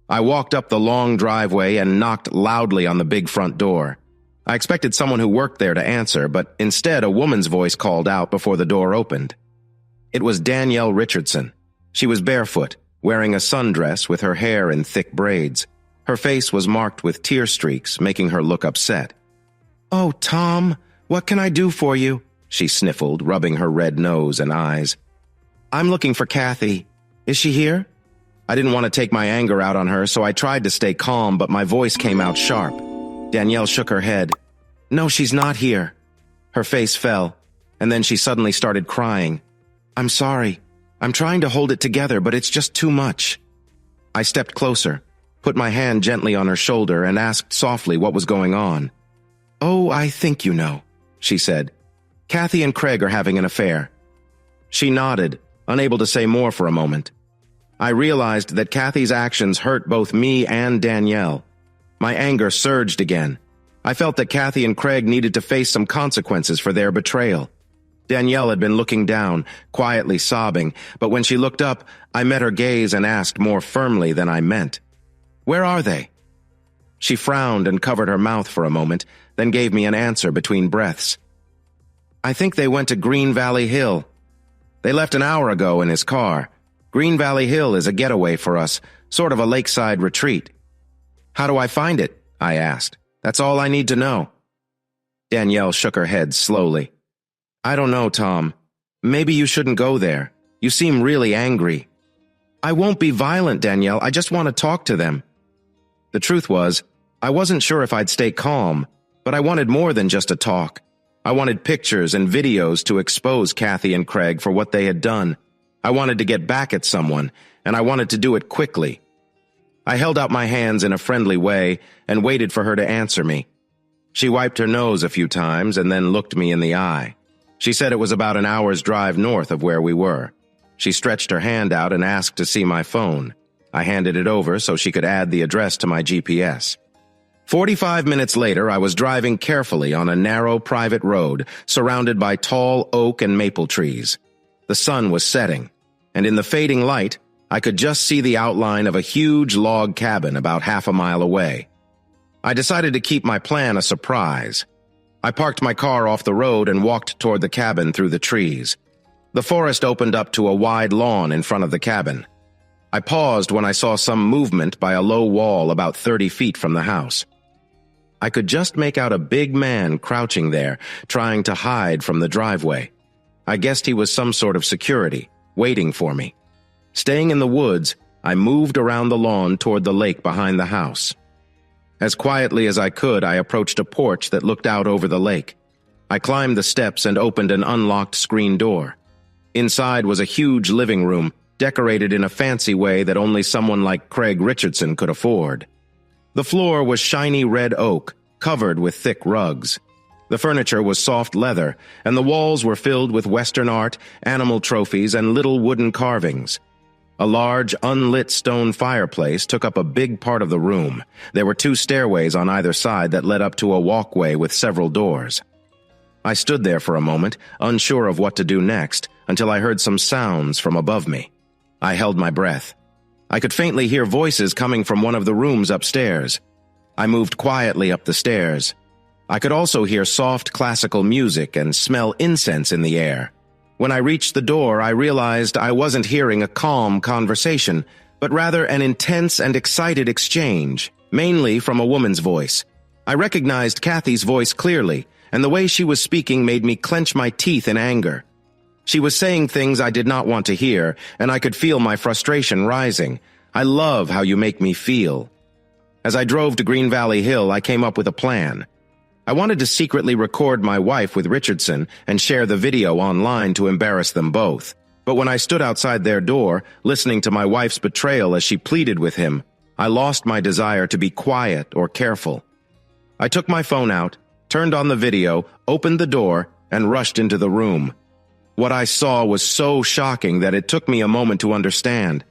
Speaker 1: I walked up the long driveway and knocked loudly on the big front door. I expected someone who worked there to answer, but instead a woman's voice called out before the door opened. It was Danielle Richardson. She was barefoot, wearing a sundress with her hair in thick braids. Her face was marked with tear streaks, making her look upset. "Oh, Tom, what can I do for you?" she sniffled, rubbing her red nose and eyes. "I'm looking for Kathy. Is she here?" I didn't want to take my anger out on her, so I tried to stay calm, but my voice came out sharp. Danielle shook her head. "No, she's not here." Her face fell, and then she suddenly started crying. "I'm sorry. I'm trying to hold it together, but it's just too much." I stepped closer, put my hand gently on her shoulder, and asked softly what was going on. "Oh, I think you know," she said. "Kathy and Craig are having an affair." She nodded, unable to say more for a moment. I realized that Kathy's actions hurt both me and Danielle. My anger surged again. I felt that Kathy and Craig needed to face some consequences for their betrayal. Danielle had been looking down, quietly sobbing, but when she looked up, I met her gaze and asked more firmly than I meant, "Where are they?" She frowned and covered her mouth for a moment, then gave me an answer between breaths. "I think they went to Green Valley Hill. They left an hour ago in his car. Green Valley Hill is a getaway for us, sort of a lakeside retreat." "How do I find it?" I asked. "That's all I need to know." Danielle shook her head slowly. "I don't know, Tom. Maybe you shouldn't go there. You seem really angry." "I won't be violent, Danielle. I just want to talk to them." The truth was, I wasn't sure if I'd stay calm, but I wanted more than just a talk. I wanted pictures and videos to expose Kathy and Craig for what they had done. I wanted to get back at someone, and I wanted to do it quickly. I held out my hands in a friendly way and waited for her to answer me. She wiped her nose a few times and then looked me in the eye. She said it was about an hour's drive north of where we were. She stretched her hand out and asked to see my phone. I handed it over so she could add the address to my GPS. 45 minutes later, I was driving carefully on a narrow private road surrounded by tall oak and maple trees. The sun was setting, and in the fading light, I could just see the outline of a huge log cabin about half a mile away. I decided to keep my plan a surprise. I parked my car off the road and walked toward the cabin through the trees. The forest opened up to a wide lawn in front of the cabin. I paused when I saw some movement by a low wall about 30 feet from the house. I could just make out a big man crouching there, trying to hide from the driveway. I guessed he was some sort of security, waiting for me. Staying in the woods, I moved around the lawn toward the lake behind the house. As quietly as I could, I approached a porch that looked out over the lake. I climbed the steps and opened an unlocked screen door. Inside was a huge living room, decorated in a fancy way that only someone like Craig Richardson could afford. The floor was shiny red oak, covered with thick rugs. The furniture was soft leather, and the walls were filled with Western art, animal trophies, and little wooden carvings. A large, unlit stone fireplace took up a big part of the room. There were 2 stairways on either side that led up to a walkway with several doors. I stood there for a moment, unsure of what to do next, until I heard some sounds from above me. I held my breath. I could faintly hear voices coming from one of the rooms upstairs. I moved quietly up the stairs. I could also hear soft classical music and smell incense in the air. When I reached the door, I realized I wasn't hearing a calm conversation, but rather an intense and excited exchange, mainly from a woman's voice. I recognized Kathy's voice clearly, and the way she was speaking made me clench my teeth in anger. She was saying things I did not want to hear, and I could feel my frustration rising. "I love how you make me feel." As I drove to Green Valley Hill, I came up with a plan. I wanted to secretly record my wife with Richardson and share the video online to embarrass them both. But when I stood outside their door, listening to my wife's betrayal as she pleaded with him, I lost my desire to be quiet or careful. I took my phone out, turned on the video, opened the door, and rushed into the room. What I saw was so shocking that it took me a moment to understand.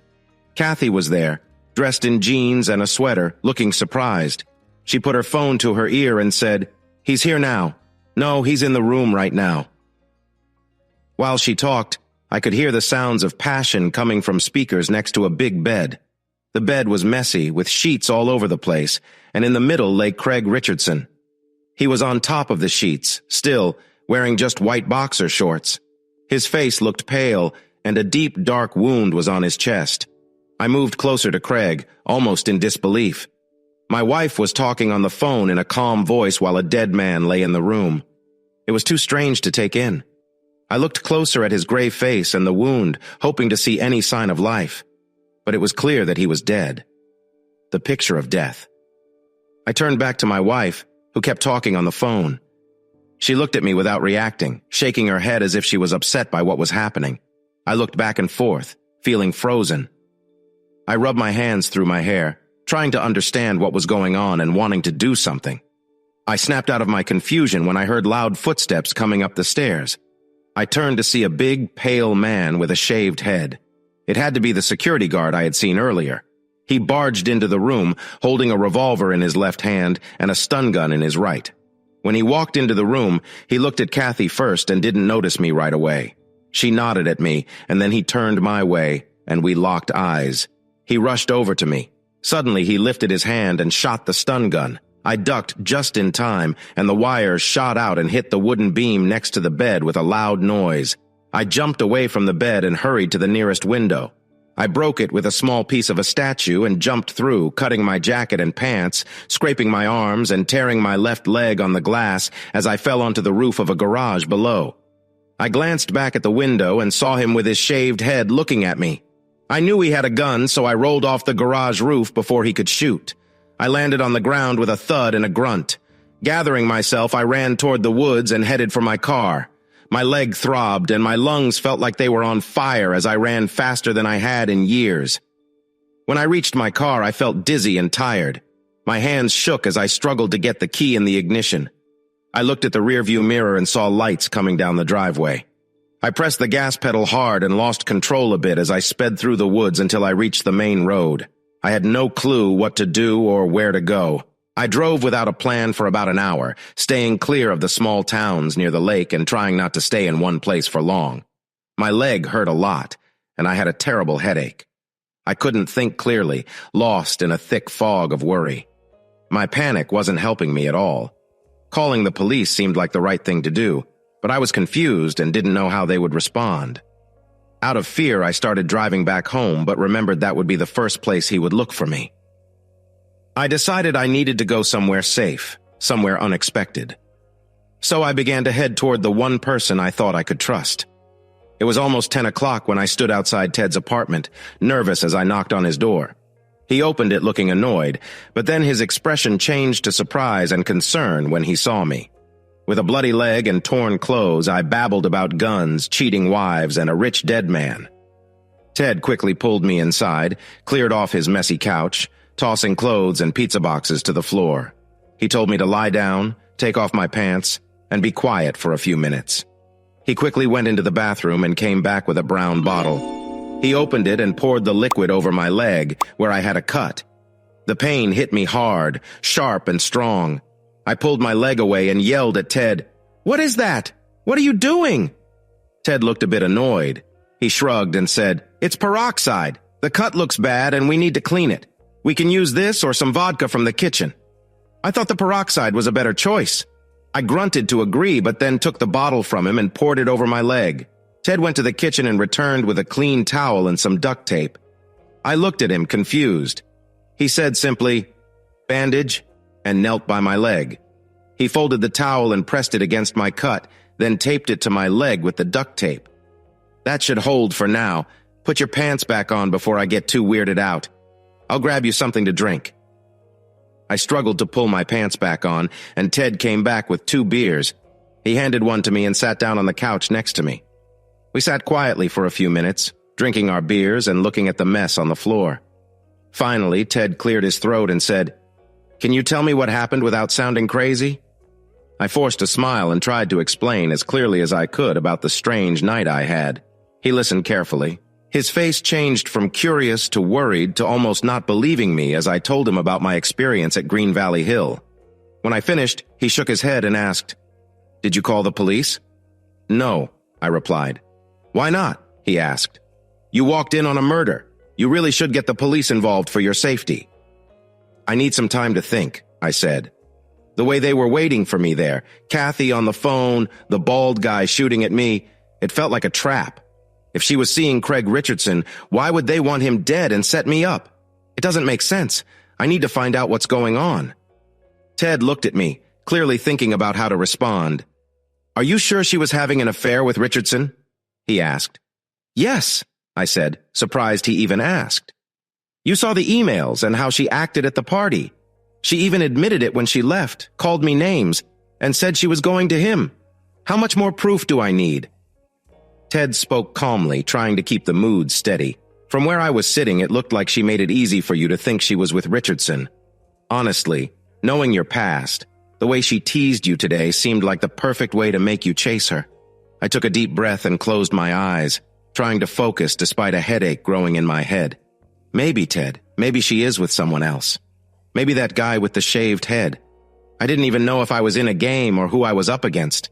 Speaker 1: Kathy was there, dressed in jeans and a sweater, looking surprised. She put her phone to her ear and said, "He's here now. No, he's in the room right now." While she talked, I could hear the sounds of passion coming from speakers next to a big bed. The bed was messy, with sheets all over the place, and in the middle lay Craig Richardson. He was on top of the sheets, still, wearing just white boxer shorts. His face looked pale, and a deep, dark wound was on his chest. I moved closer to Craig, almost in disbelief. My wife was talking on the phone in a calm voice while a dead man lay in the room. It was too strange to take in. I looked closer at his gray face and the wound, hoping to see any sign of life. But it was clear that he was dead. The picture of death. I turned back to my wife, who kept talking on the phone. She looked at me without reacting, shaking her head as if she was upset by what was happening. I looked back and forth, feeling frozen. I rubbed my hands through my hair, trying to understand what was going on and wanting to do something. I snapped out of my confusion when I heard loud footsteps coming up the stairs. I turned to see a big, pale man with a shaved head. It had to be the security guard I had seen earlier. He barged into the room, holding a revolver in his left hand and a stun gun in his right. When he walked into the room, he looked at Kathy first and didn't notice me right away. She nodded at me, and then he turned my way, and we locked eyes. He rushed over to me. Suddenly, he lifted his hand and shot the stun gun. I ducked just in time, and the wires shot out and hit the wooden beam next to the bed with a loud noise. I jumped away from the bed and hurried to the nearest window. I broke it with a small piece of a statue and jumped through, cutting my jacket and pants, scraping my arms and tearing my left leg on the glass as I fell onto the roof of a garage below. I glanced back at the window and saw him with his shaved head looking at me. I knew he had a gun, so I rolled off the garage roof before he could shoot. I landed on the ground with a thud and a grunt. Gathering myself, I ran toward the woods and headed for my car. My leg throbbed and my lungs felt like they were on fire as I ran faster than I had in years. When I reached my car, I felt dizzy and tired. My hands shook as I struggled to get the key in the ignition. I looked at the rearview mirror and saw lights coming down the driveway. I pressed the gas pedal hard and lost control a bit as I sped through the woods until I reached the main road. I had no clue what to do or where to go. I drove without a plan for about an hour, staying clear of the small towns near the lake and trying not to stay in one place for long. My leg hurt a lot, and I had a terrible headache. I couldn't think clearly, lost in a thick fog of worry. My panic wasn't helping me at all. Calling the police seemed like the right thing to do, but I was confused and didn't know how they would respond. Out of fear, I started driving back home, but remembered that would be the first place he would look for me. I decided I needed to go somewhere safe, somewhere unexpected. So I began to head toward the one person I thought I could trust. It was almost 10 o'clock when I stood outside Ted's apartment, nervous as I knocked on his door. He opened it looking annoyed, but then his expression changed to surprise and concern when he saw me. With a bloody leg and torn clothes, I babbled about guns, cheating wives, and a rich dead man. Ted quickly pulled me inside, cleared off his messy couch, tossing clothes and pizza boxes to the floor. He told me to lie down, take off my pants, and be quiet for a few minutes. He quickly went into the bathroom and came back with a brown bottle. He opened it and poured the liquid over my leg, where I had a cut. The pain hit me hard, sharp and strong. I pulled my leg away and yelled at Ted, "What is that? What are you doing?" Ted looked a bit annoyed. He shrugged and said, "It's peroxide. The cut looks bad and we need to clean it. We can use this or some vodka from the kitchen." I thought the peroxide was a better choice. I grunted to agree, but then took the bottle from him and poured it over my leg. Ted went to the kitchen and returned with a clean towel and some duct tape. I looked at him, confused. He said simply, "Bandage," and knelt by my leg. He folded the towel and pressed it against my cut, then taped it to my leg with the duct tape. "That should hold for now. Put your pants back on before I get too weirded out. I'll grab you something to drink." I struggled to pull my pants back on, and Ted came back with 2 beers. He handed one to me and sat down on the couch next to me. We sat quietly for a few minutes, drinking our beers and looking at the mess on the floor. Finally, Ted cleared his throat and said, "Can you tell me what happened without sounding crazy?" I forced a smile and tried to explain as clearly as I could about the strange night I had. He listened carefully. His face changed from curious to worried to almost not believing me as I told him about my experience at Green Valley Hill. When I finished, he shook his head and asked, "Did you call the police?" "No," I replied. "Why not?" he asked. "You walked in on a murder. You really should get the police involved for your safety." "I need some time to think," I said. The way they were waiting for me there, Kathy on the phone, the bald guy shooting at me, it felt like a trap. If she was seeing Craig Richardson, why would they want him dead and set me up? It doesn't make sense. I need to find out what's going on. Ted looked at me, clearly thinking about how to respond. "Are you sure she was having an affair with Richardson?" he asked. "Yes," I said, surprised he even asked. "You saw the emails and how she acted at the party. She even admitted it when she left, called me names, and said she was going to him. How much more proof do I need?" Ted spoke calmly, trying to keep the mood steady. From where I was sitting, it looked like she made it easy for you to think she was with Richardson. Honestly, knowing your past, the way she teased you today seemed like the perfect way to make you chase her. I took a deep breath and closed my eyes, trying to focus despite a headache growing in my head. Maybe, Ted, maybe she is with someone else. Maybe that guy with the shaved head. I didn't even know if I was in a game or who I was up against.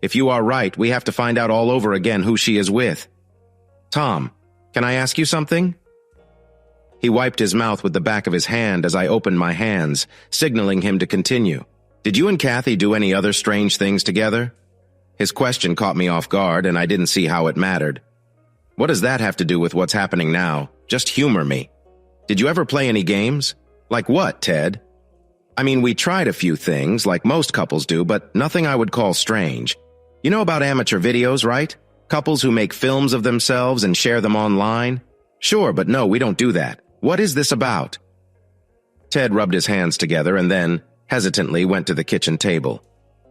Speaker 1: If you are right, we have to find out all over again who she is with. Tom, can I ask you something? He wiped his mouth with the back of his hand as I opened my hands, signaling him to continue. Did you and Kathy do any other strange things together? His question caught me off guard, and I didn't see how it mattered. What does that have to do with what's happening now? Just humor me. Did you ever play any games? Like what, Ted? I mean, we tried a few things, like most couples do, but nothing I would call strange. You know about amateur videos, right? Couples who make films of themselves and share them online? Sure, but no, we don't do that. What is this about? Ted rubbed his hands together and then, hesitantly, went to the kitchen table.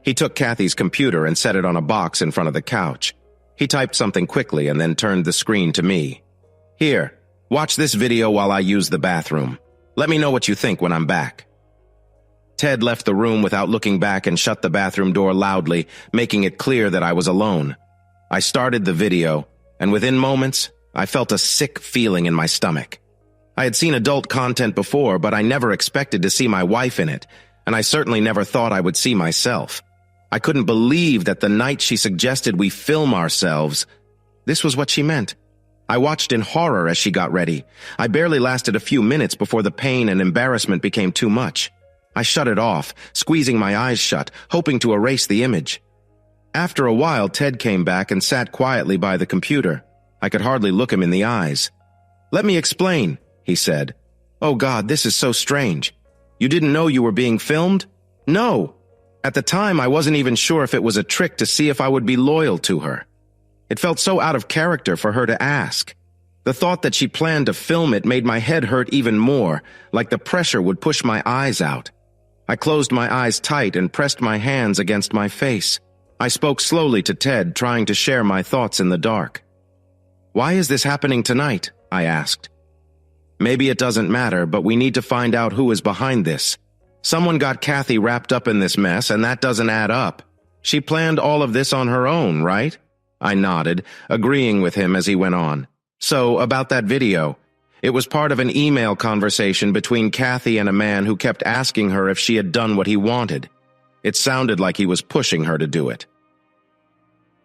Speaker 1: He took Kathy's computer and set it on a box in front of the couch. He typed something quickly and then turned the screen to me. Here, watch this video while I use the bathroom. Let me know what you think when I'm back. Ted left the room without looking back and shut the bathroom door loudly, making it clear that I was alone. I started the video, and within moments, I felt a sick feeling in my stomach. I had seen adult content before, but I never expected to see my wife in it, and I certainly never thought I would see myself. I couldn't believe that the night she suggested we film ourselves, this was what she meant. I watched in horror as she got ready. I barely lasted a few minutes before the pain and embarrassment became too much. I shut it off, squeezing my eyes shut, hoping to erase the image. After a while, Ted came back and sat quietly by the computer. I could hardly look him in the eyes. "Let me explain," he said. "Oh God, this is so strange. You didn't know you were being filmed?" "No. At the time, I wasn't even sure if it was a trick to see if I would be loyal to her. It felt so out of character for her to ask. The thought that she planned to film it made my head hurt even more, like the pressure would push my eyes out. I closed my eyes tight and pressed my hands against my face. I spoke slowly to Ted, trying to share my thoughts in the dark. "Why is this happening tonight?" I asked. "Maybe it doesn't matter, but we need to find out who is behind this. Someone got Kathy wrapped up in this mess, and that doesn't add up. She planned all of this on her own, right?" I nodded, agreeing with him as he went on. "So, about that video. It was part of an email conversation between Kathy and a man who kept asking her if she had done what he wanted. It sounded like he was pushing her to do it.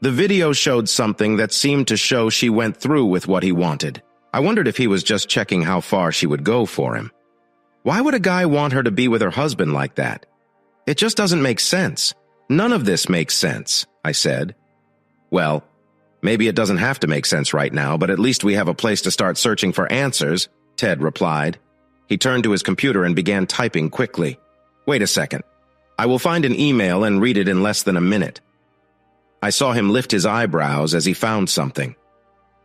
Speaker 1: The video showed something that seemed to show she went through with what he wanted. I wondered if he was just checking how far she would go for him. Why would a guy want her to be with her husband like that? It just doesn't make sense. None of this makes sense, I said. Well, maybe it doesn't have to make sense right now, but at least we have a place to start searching for answers, Ted replied. He turned to his computer and began typing quickly. Wait a second. I will find an email and read it in less than a minute. I saw him lift his eyebrows as he found something.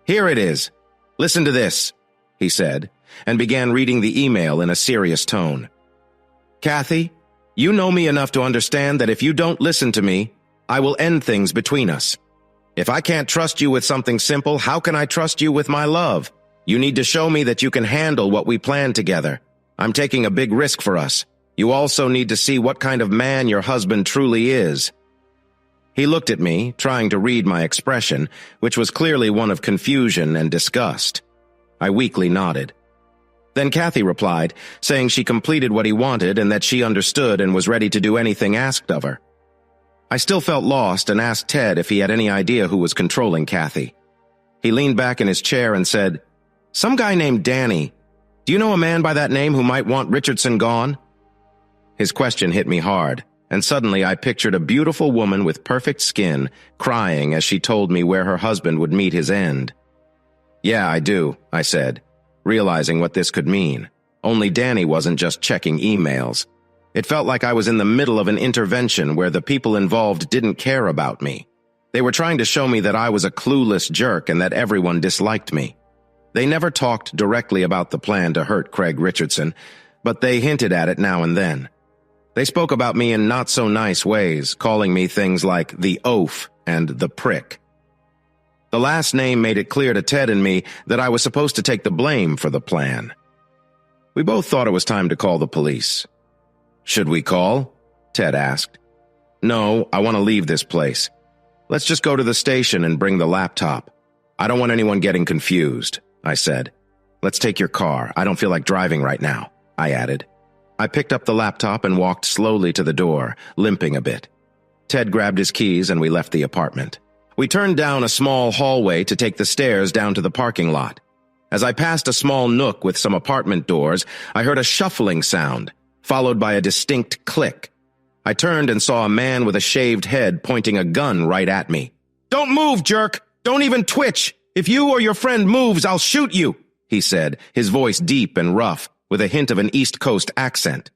Speaker 1: Here it is. Listen to this, he said, and began reading the email in a serious tone. Kathy, you know me enough to understand that if you don't listen to me, I will end things between us. If I can't trust you with something simple, how can I trust you with my love? You need to show me that you can handle what we plan together. I'm taking a big risk for us. You also need to see what kind of man your husband truly is. He looked at me, trying to read my expression, which was clearly one of confusion and disgust. I weakly nodded. Then Kathy replied, saying she completed what he wanted and that she understood and was ready to do anything asked of her. I still felt lost and asked Ted if he had any idea who was controlling Kathy. He leaned back in his chair and said, "Some guy named Danny. Do you know a man by that name who might want Richardson gone?" His question hit me hard, and suddenly I pictured a beautiful woman with perfect skin crying as she told me where her husband would meet his end. "Yeah, I do," I said, realizing what this could mean. Only Danny wasn't just checking emails. It felt like I was in the middle of an intervention where the people involved didn't care about me. They were trying to show me that I was a clueless jerk and that everyone disliked me. They never talked directly about the plan to hurt Craig Richardson, but they hinted at it now and then. They spoke about me in not-so-nice ways, calling me things like the oaf and the prick. The last name made it clear to Ted and me that I was supposed to take the blame for the plan. We both thought it was time to call the police. "Should we call?" Ted asked. "No, I want to leave this place. Let's just go to the station and bring the laptop. I don't want anyone getting confused," I said. "Let's take your car. I don't feel like driving right now," I added. I picked up the laptop and walked slowly to the door, limping a bit. Ted grabbed his keys and we left the apartment. We turned down a small hallway to take the stairs down to the parking lot. As I passed a small nook with some apartment doors, I heard a shuffling sound, followed by a distinct click. I turned and saw a man with a shaved head pointing a gun right at me. "Don't move, jerk! Don't even twitch! If you or your friend moves, I'll shoot you," he said, his voice deep and rough, with a hint of an East Coast accent.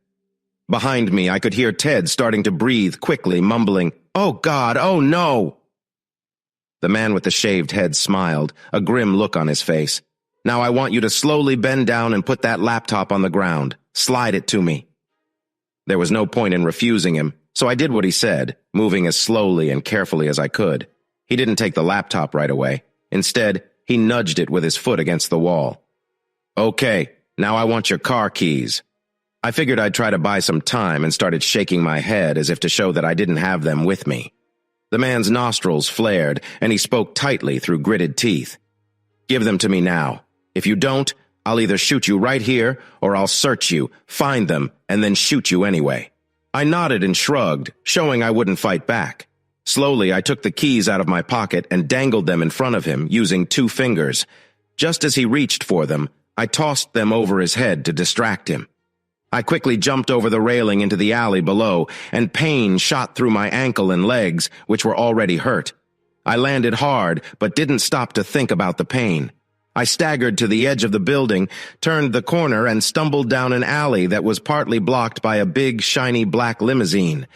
Speaker 1: Behind me, I could hear Ted starting to breathe quickly, mumbling, "Oh God, oh no!" The man with the shaved head smiled, a grim look on his face. "Now I want you to slowly bend down and put that laptop on the ground. Slide it to me." There was no point in refusing him, so I did what he said, moving as slowly and carefully as I could. He didn't take the laptop right away. Instead, he nudged it with his foot against the wall. "Okay, now I want your car keys." I figured I'd try to buy some time and started shaking my head as if to show that I didn't have them with me. The man's nostrils flared, and he spoke tightly through gritted teeth. "Give them to me now. If you don't, I'll either shoot you right here, or I'll search you, find them, and then shoot you anyway." I nodded and shrugged, showing I wouldn't fight back. Slowly, I took the keys out of my pocket and dangled them in front of him, using 2 fingers. Just as he reached for them, I tossed them over his head to distract him. I quickly jumped over the railing into the alley below, and pain shot through my ankle and legs, which were already hurt. I landed hard, but didn't stop to think about the pain. I staggered to the edge of the building, turned the corner, and stumbled down an alley that was partly blocked by a big, shiny black limousine.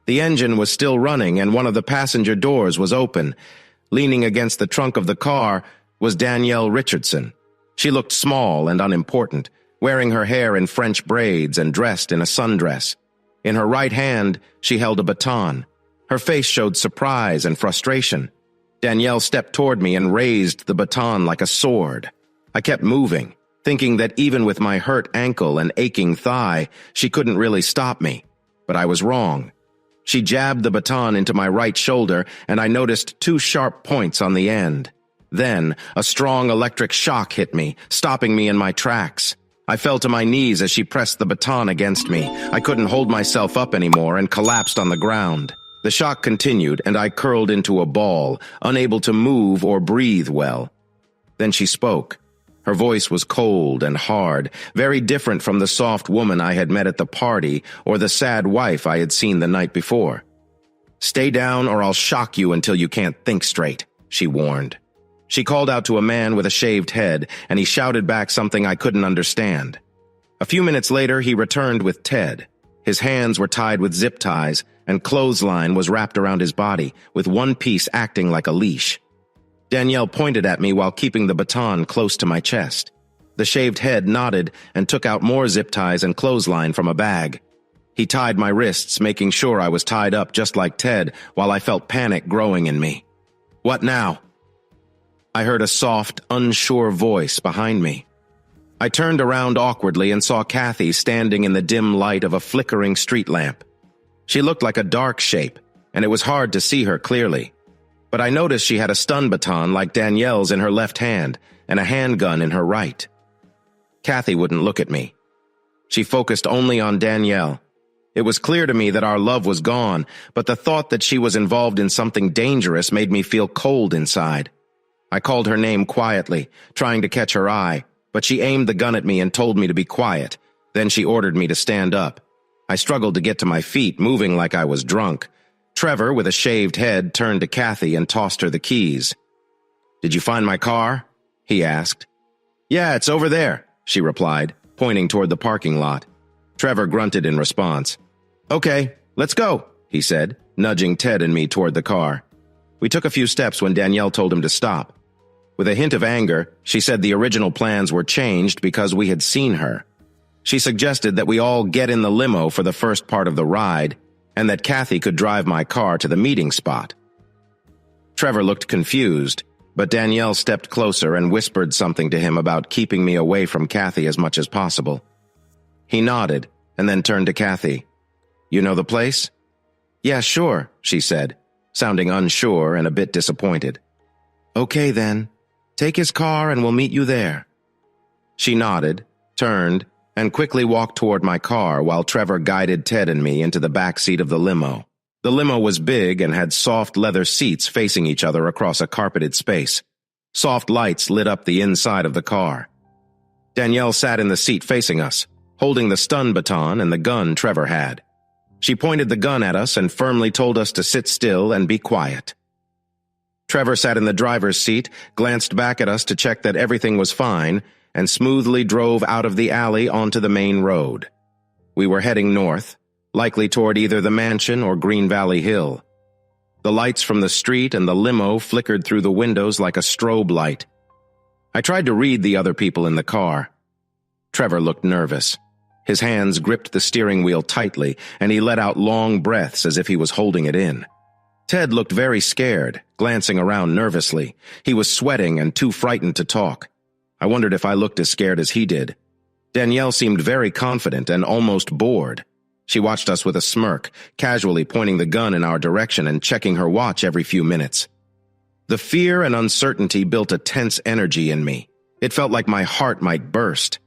Speaker 1: The engine was still running, and one of the passenger doors was open. Leaning against the trunk of the car was Danielle Richardson. She looked small and unimportant, wearing her hair in French braids and dressed in a sundress. In her right hand, she held a baton. Her face showed surprise and frustration. Danielle stepped toward me and raised the baton like a sword. I kept moving, thinking that even with my hurt ankle and aching thigh, she couldn't really stop me. But I was wrong. She jabbed the baton into my right shoulder, and I noticed 2 sharp points on the end. Then, a strong electric shock hit me, stopping me in my tracks. I fell to my knees as she pressed the baton against me. I couldn't hold myself up anymore and collapsed on the ground. The shock continued, and I curled into a ball, unable to move or breathe well. Then she spoke. Her voice was cold and hard, very different from the soft woman I had met at the party or the sad wife I had seen the night before. "Stay down or I'll shock you until you can't think straight," she warned. She called out to a man with a shaved head, and he shouted back something I couldn't understand. A few minutes later, he returned with Ted. His hands were tied with zip ties, and clothesline was wrapped around his body, with one piece acting like a leash. Danielle pointed at me while keeping the baton close to my chest. The shaved head nodded and took out more zip ties and clothesline from a bag. He tied my wrists, making sure I was tied up just like Ted, while I felt panic growing in me. "What now?" I heard a soft, unsure voice behind me. I turned around awkwardly and saw Kathy standing in the dim light of a flickering street lamp. She looked like a dark shape, and it was hard to see her clearly. But I noticed she had a stun baton like Danielle's in her left hand and a handgun in her right. Kathy wouldn't look at me. She focused only on Danielle. It was clear to me that our love was gone, but the thought that she was involved in something dangerous made me feel cold inside. I called her name quietly, trying to catch her eye, but she aimed the gun at me and told me to be quiet. Then she ordered me to stand up. I struggled to get to my feet, moving like I was drunk. Trevor, with a shaved head, turned to Kathy and tossed her the keys. "Did you find my car?" he asked. "Yeah, it's over there," she replied, pointing toward the parking lot. Trevor grunted in response. "Okay, let's go," he said, nudging Ted and me toward the car. We took a few steps when Danielle told him to stop. With a hint of anger, she said the original plans were changed because we had seen her. She suggested that we all get in the limo for the first part of the ride, and that Kathy could drive my car to the meeting spot. Trevor looked confused, but Danielle stepped closer and whispered something to him about keeping me away from Kathy as much as possible. He nodded, and then turned to Kathy. "You know the place?" "Yeah, sure," she said, sounding unsure and a bit disappointed. "Okay, then. Take his car and we'll meet you there." She nodded, turned, and quickly walked toward my car while Trevor guided Ted and me into the back seat of the limo. The limo was big and had soft leather seats facing each other across a carpeted space. Soft lights lit up the inside of the car. Danielle sat in the seat facing us, holding the stun baton and the gun Trevor had. She pointed the gun at us and firmly told us to sit still and be quiet. Trevor sat in the driver's seat, glanced back at us to check that everything was fine, and smoothly drove out of the alley onto the main road. We were heading north, likely toward either the mansion or Green Valley Hill. The lights from the street and the limo flickered through the windows like a strobe light. I tried to read the other people in the car. Trevor looked nervous. His hands gripped the steering wheel tightly, and he let out long breaths as if he was holding it in. Ted looked very scared, glancing around nervously. He was sweating and too frightened to talk. I wondered if I looked as scared as he did. Danielle seemed very confident and almost bored. She watched us with a smirk, casually pointing the gun in our direction and checking her watch every few minutes. The fear and uncertainty built a tense energy in me. It felt like my heart might burst.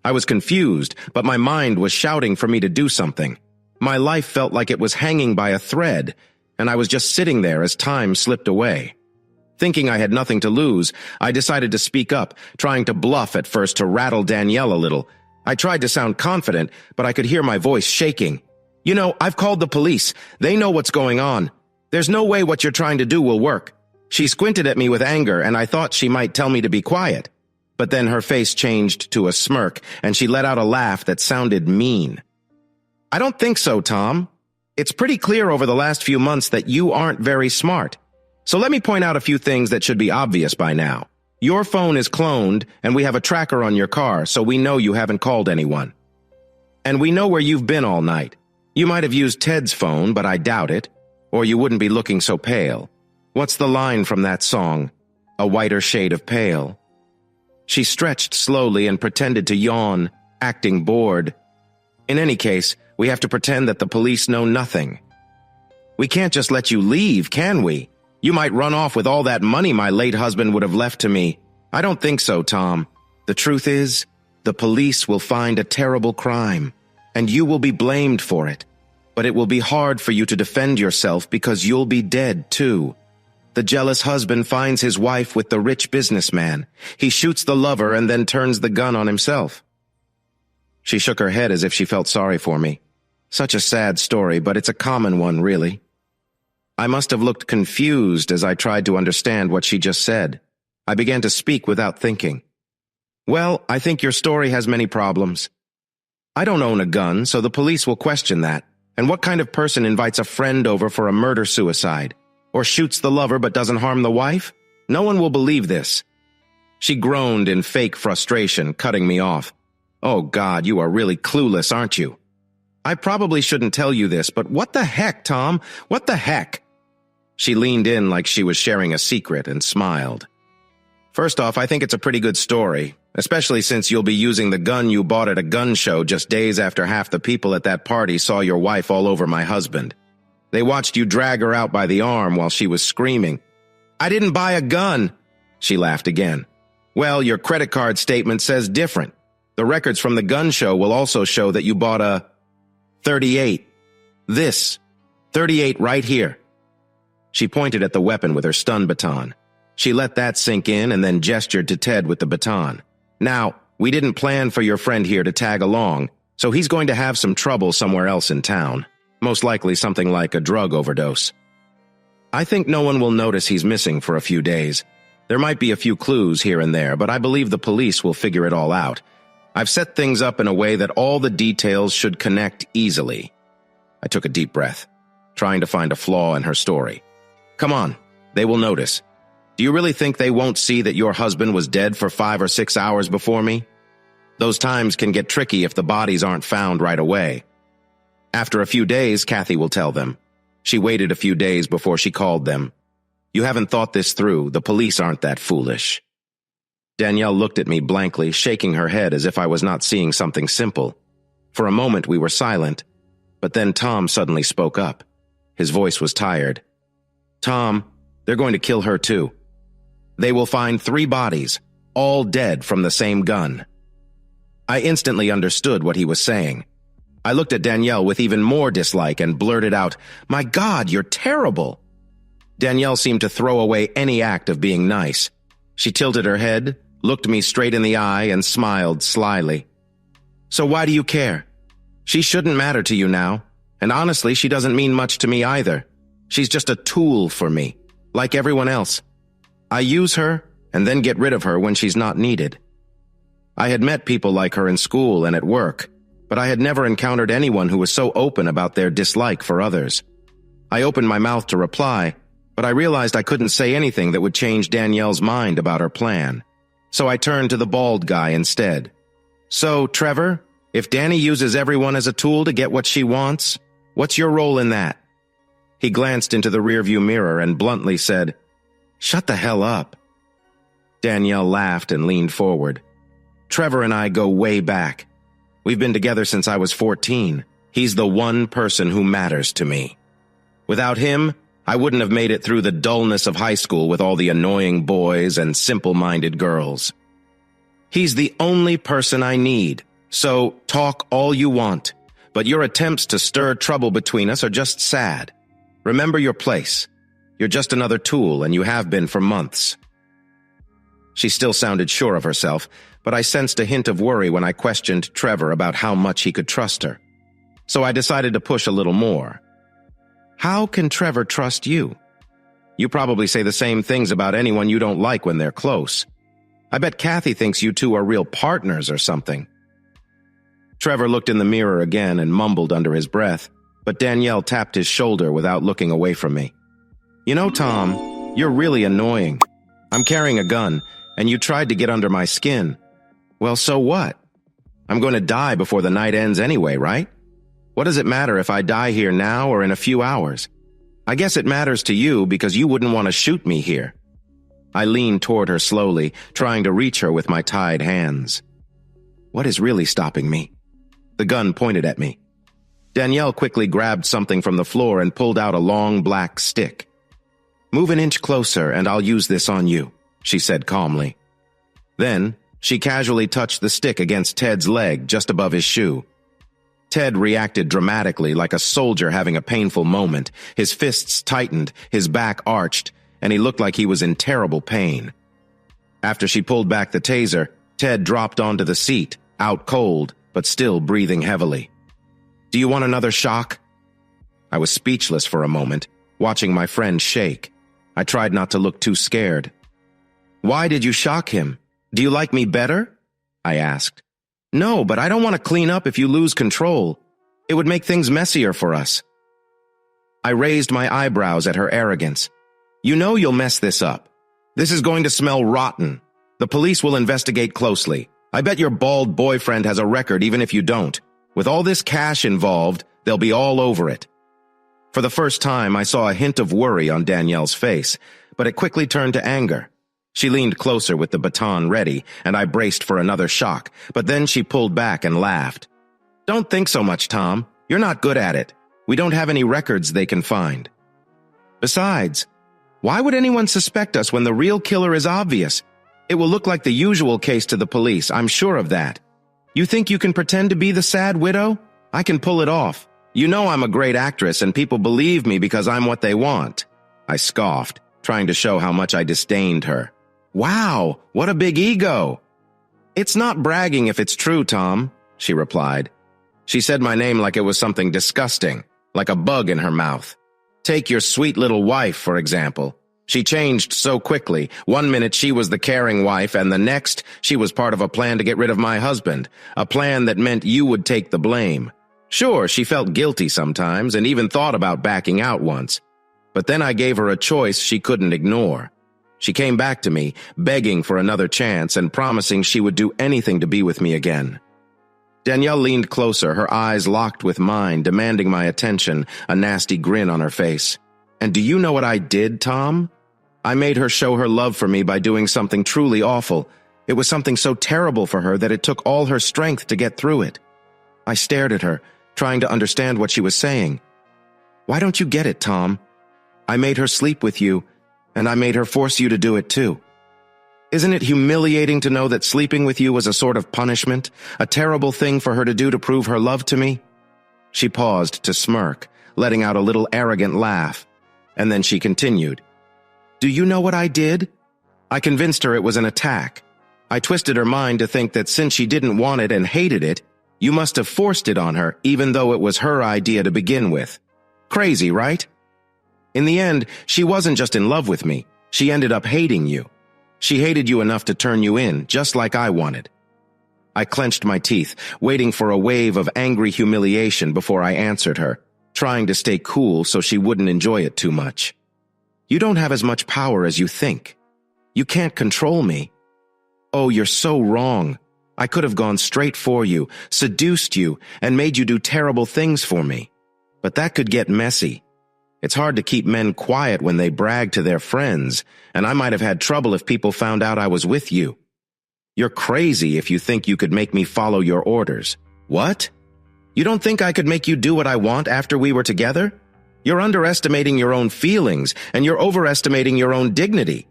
Speaker 1: I was confused, but my mind was shouting for me to do something. My life felt like it was hanging by a thread, and I was just sitting there as time slipped away. Thinking I had nothing to lose, I decided to speak up, trying to bluff at first to rattle Danielle a little. I tried to sound confident, but I could hear my voice shaking. "You know, I've called the police. They know what's going on. There's no way what you're trying to do will work." She squinted at me with anger, and I thought she might tell me to be quiet. But then her face changed to a smirk, and she let out a laugh that sounded mean. "I don't think so, Tom. It's pretty clear over the last few months that you aren't very smart. So let me point out a few things that should be obvious by now. Your phone is cloned, and we have a tracker on your car, so we know you haven't called anyone. And we know where you've been all night. You might have used Ted's phone, but I doubt it, or you wouldn't be looking so pale. What's the line from that song? A whiter shade of pale." She stretched slowly and pretended to yawn, acting bored. "In any case, we have to pretend that the police know nothing. We can't just let you leave, can we? You might run off with all that money my late husband would have left to me. I don't think so, Tom. The truth is, the police will find a terrible crime, and you will be blamed for it. But it will be hard for you to defend yourself because you'll be dead, too. The jealous husband finds his wife with the rich businessman. He shoots the lover and then turns the gun on himself." She shook her head as if she felt sorry for me. Such a sad story, but it's a common one, really. I must have looked confused as I tried to understand what she just said. I began to speak without thinking. "Well, I think your story has many problems. I don't own a gun, so the police will question that. And what kind of person invites a friend over for a murder-suicide? Or shoots the lover but doesn't harm the wife? No one will believe this." She groaned in fake frustration, cutting me off. "Oh God, you are really clueless, aren't you? I probably shouldn't tell you this, but what the heck, Tom? What the heck?" She leaned in like she was sharing a secret and smiled. "First off, I think it's a pretty good story, especially since you'll be using the gun you bought at a gun show just days after half the people at that party saw your wife all over my husband. They watched you drag her out by the arm while she was screaming. I didn't buy a gun. She laughed again. Well, your credit card statement says different. The records from the gun show will also show that you bought a 38. This. 38 right here. She pointed at the weapon with her stun baton. She let that sink in and then gestured to Ted with the baton. Now, we didn't plan for your friend here to tag along, so he's going to have some trouble somewhere else in town. Most likely something like a drug overdose. I think no one will notice he's missing for a few days. There might be a few clues here and there, but I believe the police will figure it all out. I've set things up in a way that all the details should connect easily. I took a deep breath, trying to find a flaw in her story. Come on, they will notice. Do you really think they won't see that your husband was dead for 5 or 6 hours before me? Those times can get tricky if the bodies aren't found right away. After a few days, Kathy will tell them. She waited a few days before she called them. You haven't thought this through. The police aren't that foolish. Danielle looked at me blankly, shaking her head as if I was not seeing something simple. For a moment, we were silent, but then Tom suddenly spoke up. His voice was tired. Tom, they're going to kill her too. They will find 3 bodies, all dead from the same gun. I instantly understood what he was saying. I looked at Danielle with even more dislike and blurted out, My God, you're terrible! Danielle seemed to throw away any act of being nice. She tilted her head, looked me straight in the eye, and smiled slyly. So why do you care? She shouldn't matter to you now, and honestly, she doesn't mean much to me either. She's just a tool for me, like everyone else. I use her, and then get rid of her when she's not needed. I had met people like her in school and at work, but I had never encountered anyone who was so open about their dislike for others. I opened my mouth to reply, but I realized I couldn't say anything that would change Danielle's mind about her plan. So I turned to the bald guy instead. So, Trevor, if Danny uses everyone as a tool to get what she wants, what's your role in that? He glanced into the rearview mirror and bluntly said, Shut the hell up. Danielle laughed and leaned forward. Trevor and I go way back. We've been together since I was 14. He's the one person who matters to me. Without him, I wouldn't have made it through the dullness of high school with all the annoying boys and simple-minded girls. He's the only person I need, so talk all you want, but your attempts to stir trouble between us are just sad. Remember your place. You're just another tool, and you have been for months. She still sounded sure of herself, but I sensed a hint of worry when I questioned Trevor about how much he could trust her. So I decided to push a little more. How can Trevor trust you? You probably say the same things about anyone you don't like when they're close. I bet Kathy thinks you two are real partners or something. Trevor looked in the mirror again and mumbled under his breath, but Danielle tapped his shoulder without looking away from me. You know, Tom, you're really annoying. I'm carrying a gun, and you tried to get under my skin. Well, so what? I'm going to die before the night ends anyway, right? What does it matter if I die here now or in a few hours? I guess it matters to you because you wouldn't want to shoot me here. I leaned toward her slowly, trying to reach her with my tied hands. What is really stopping me? The gun pointed at me. Danielle quickly grabbed something from the floor and pulled out a long black stick. Move an inch closer and I'll use this on you, she said calmly. Then, she casually touched the stick against Ted's leg just above his shoe. Ted reacted dramatically like a soldier having a painful moment. His fists tightened, his back arched, and he looked like he was in terrible pain. After she pulled back the taser, Ted dropped onto the seat, out cold, but still breathing heavily. Do you want another shock? I was speechless for a moment, watching my friend shake. I tried not to look too scared. Why did you shock him? Do you like me better? I asked. No, but I don't want to clean up if you lose control. It would make things messier for us. I raised my eyebrows at her arrogance. You know you'll mess this up. This is going to smell rotten. The police will investigate closely. I bet your bald boyfriend has a record even if you don't. With all this cash involved, they'll be all over it. For the first time, I saw a hint of worry on Danielle's face, but it quickly turned to anger. She leaned closer with the baton ready, and I braced for another shock, but then she pulled back and laughed. Don't think so much, Tom. You're not good at it. We don't have any records they can find. Besides, why would anyone suspect us when the real killer is obvious? It will look like the usual case to the police, I'm sure of that. You think you can pretend to be the sad widow? I can pull it off. You know I'm a great actress and people believe me because I'm what they want. I scoffed, trying to show how much I disdained her. Wow, what a big ego. It's not bragging if it's true, Tom, she replied. She said my name like it was something disgusting, like a bug in her mouth. Take your sweet little wife, for example. She changed so quickly. One minute she was the caring wife, and the next she was part of a plan to get rid of my husband, a plan that meant you would take the blame. Sure, she felt guilty sometimes and even thought about backing out once. But then I gave her a choice she couldn't ignore. She came back to me, begging for another chance and promising she would do anything to be with me again. Danielle leaned closer, her eyes locked with mine, demanding my attention, a nasty grin on her face. And do you know what I did, Tom? I made her show her love for me by doing something truly awful. It was something so terrible for her that it took all her strength to get through it. I stared at her, trying to understand what she was saying. Why don't you get it, Tom? I made her sleep with you, and I made her force you to do it too. Isn't it humiliating to know that sleeping with you was a sort of punishment, a terrible thing for her to do to prove her love to me? She paused to smirk, letting out a little arrogant laugh, and then she continued. Do you know what I did? I convinced her it was an attack. I twisted her mind to think that since she didn't want it and hated it, you must have forced it on her, even though it was her idea to begin with. Crazy, right? In the end, she wasn't just in love with me. She ended up hating you. She hated you enough to turn you in, just like I wanted. I clenched my teeth, waiting for a wave of angry humiliation before I answered her, trying to stay cool so she wouldn't enjoy it too much. You don't have as much power as you think. You can't control me. Oh, you're so wrong. I could have gone straight for you, seduced you, and made you do terrible things for me. But that could get messy. It's hard to keep men quiet when they brag to their friends, and I might have had trouble if people found out I was with you. You're crazy if you think you could make me follow your orders. What? You don't think I could make you do what I want after we were together? You're underestimating your own feelings, and you're overestimating your own dignity.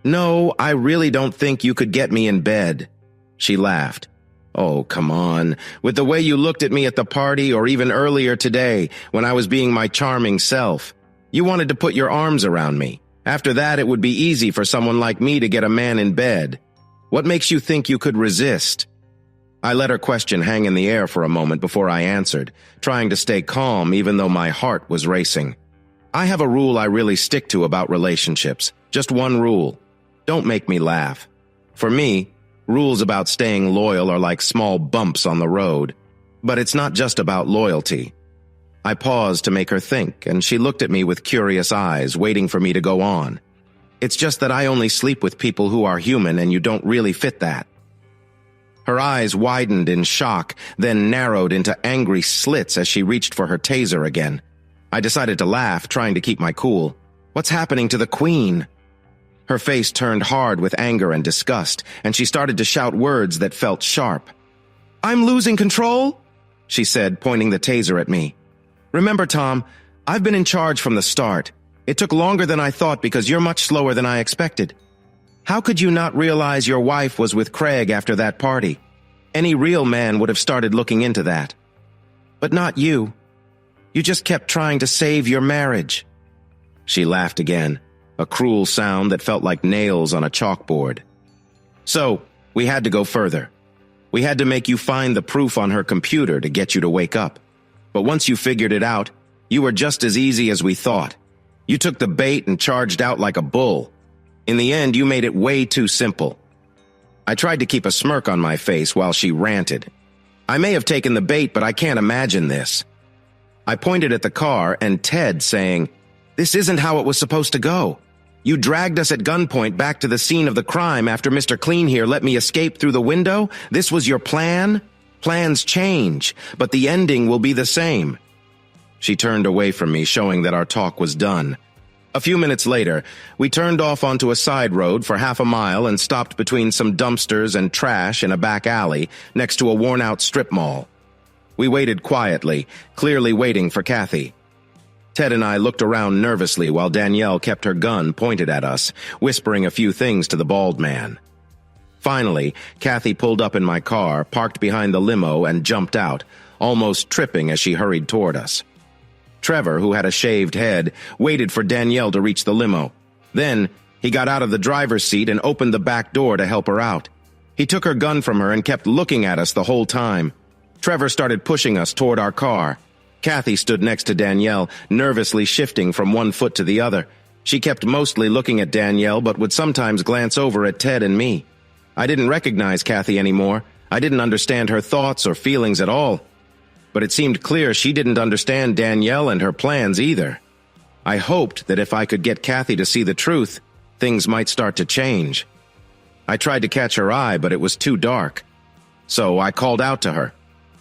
Speaker 1: No, I really don't think you could get me in bed. She laughed. Oh, come on. With the way you looked at me at the party or even earlier today when I was being my charming self, you wanted to put your arms around me. After that, it would be easy for someone like me to get a man in bed. What makes you think you could resist? I let her question hang in the air for a moment before I answered, trying to stay calm even though my heart was racing. I have a rule I really stick to about relationships. Just one rule. Don't make me laugh. For me, rules about staying loyal are like small bumps on the road. But it's not just about loyalty. I paused to make her think, and she looked at me with curious eyes, waiting for me to go on. It's just that I only sleep with people who are human, and you don't really fit that. Her eyes widened in shock, then narrowed into angry slits as she reached for her taser again. I decided to laugh, trying to keep my cool. What's happening to the Queen? Her face turned hard with anger and disgust, and she started to shout words that felt sharp. I'm losing control? She said, pointing the taser at me. Remember, Tom, I've been in charge from the start. It took longer than I thought because you're much slower than I expected. How could you not realize your wife was with Craig after that party? Any real man would have started looking into that. But not you. You just kept trying to save your marriage. She laughed again, a cruel sound that felt like nails on a chalkboard. So, we had to go further. We had to make you find the proof on her computer to get you to wake up. But once you figured it out, you were just as easy as we thought. You took the bait and charged out like a bull. In the end, you made it way too simple. I tried to keep a smirk on my face while she ranted. I may have taken the bait, but I can't imagine this. I pointed at the car and Ted saying, This isn't how it was supposed to go. You dragged us at gunpoint back to the scene of the crime after Mr. Clean here let me escape through the window? This was your plan? Plans change, but the ending will be the same. She turned away from me, showing that our talk was done. A few minutes later, we turned off onto a side road for half a mile and stopped between some dumpsters and trash in a back alley next to a worn-out strip mall. We waited quietly, clearly waiting for Kathy. Ted and I looked around nervously while Danielle kept her gun pointed at us, whispering a few things to the bald man. Finally, Kathy pulled up in my car, parked behind the limo, and jumped out, almost tripping as she hurried toward us. Trevor, who had a shaved head, waited for Danielle to reach the limo. Then, he got out of the driver's seat and opened the back door to help her out. He took her gun from her and kept looking at us the whole time. Trevor started pushing us toward our car. Kathy stood next to Danielle, nervously shifting from one foot to the other. She kept mostly looking at Danielle, but would sometimes glance over at Ted and me. I didn't recognize Kathy anymore. I didn't understand her thoughts or feelings at all. But it seemed clear she didn't understand Danielle and her plans either. I hoped that if I could get Kathy to see the truth, things might start to change. I tried to catch her eye, but it was too dark. So I called out to her.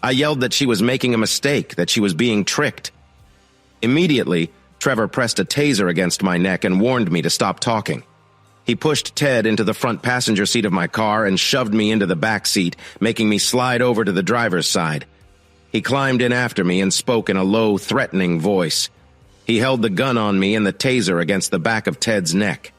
Speaker 1: I yelled that she was making a mistake, that she was being tricked. Immediately, Trevor pressed a taser against my neck and warned me to stop talking. He pushed Ted into the front passenger seat of my car and shoved me into the back seat, making me slide over to the driver's side. He climbed in after me and spoke in a low, threatening voice. He held the gun on me and the taser against the back of Ted's neck.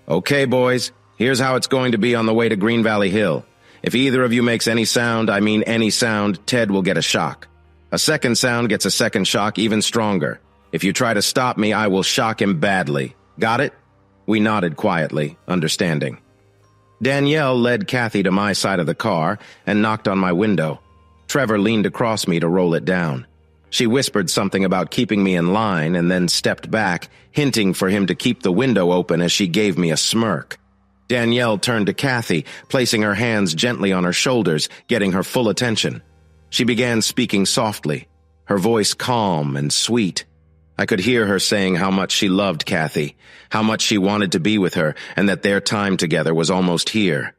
Speaker 1: "Okay, boys, here's how it's going to be on the way to Green Valley Hill. If either of you makes any sound, I mean any sound, Ted will get a shock. A second sound gets a second shock even stronger. If you try to stop me, I will shock him badly. Got it?" We nodded quietly, understanding. Danielle led Kathy to my side of the car and knocked on my window. Trevor leaned across me to roll it down. She whispered something about keeping me in line and then stepped back, hinting for him to keep the window open as she gave me a smirk. Danielle turned to Kathy, placing her hands gently on her shoulders, getting her full attention. She began speaking softly, her voice calm and sweet. I could hear her saying how much she loved Kathy, how much she wanted to be with her, and that their time together was almost here.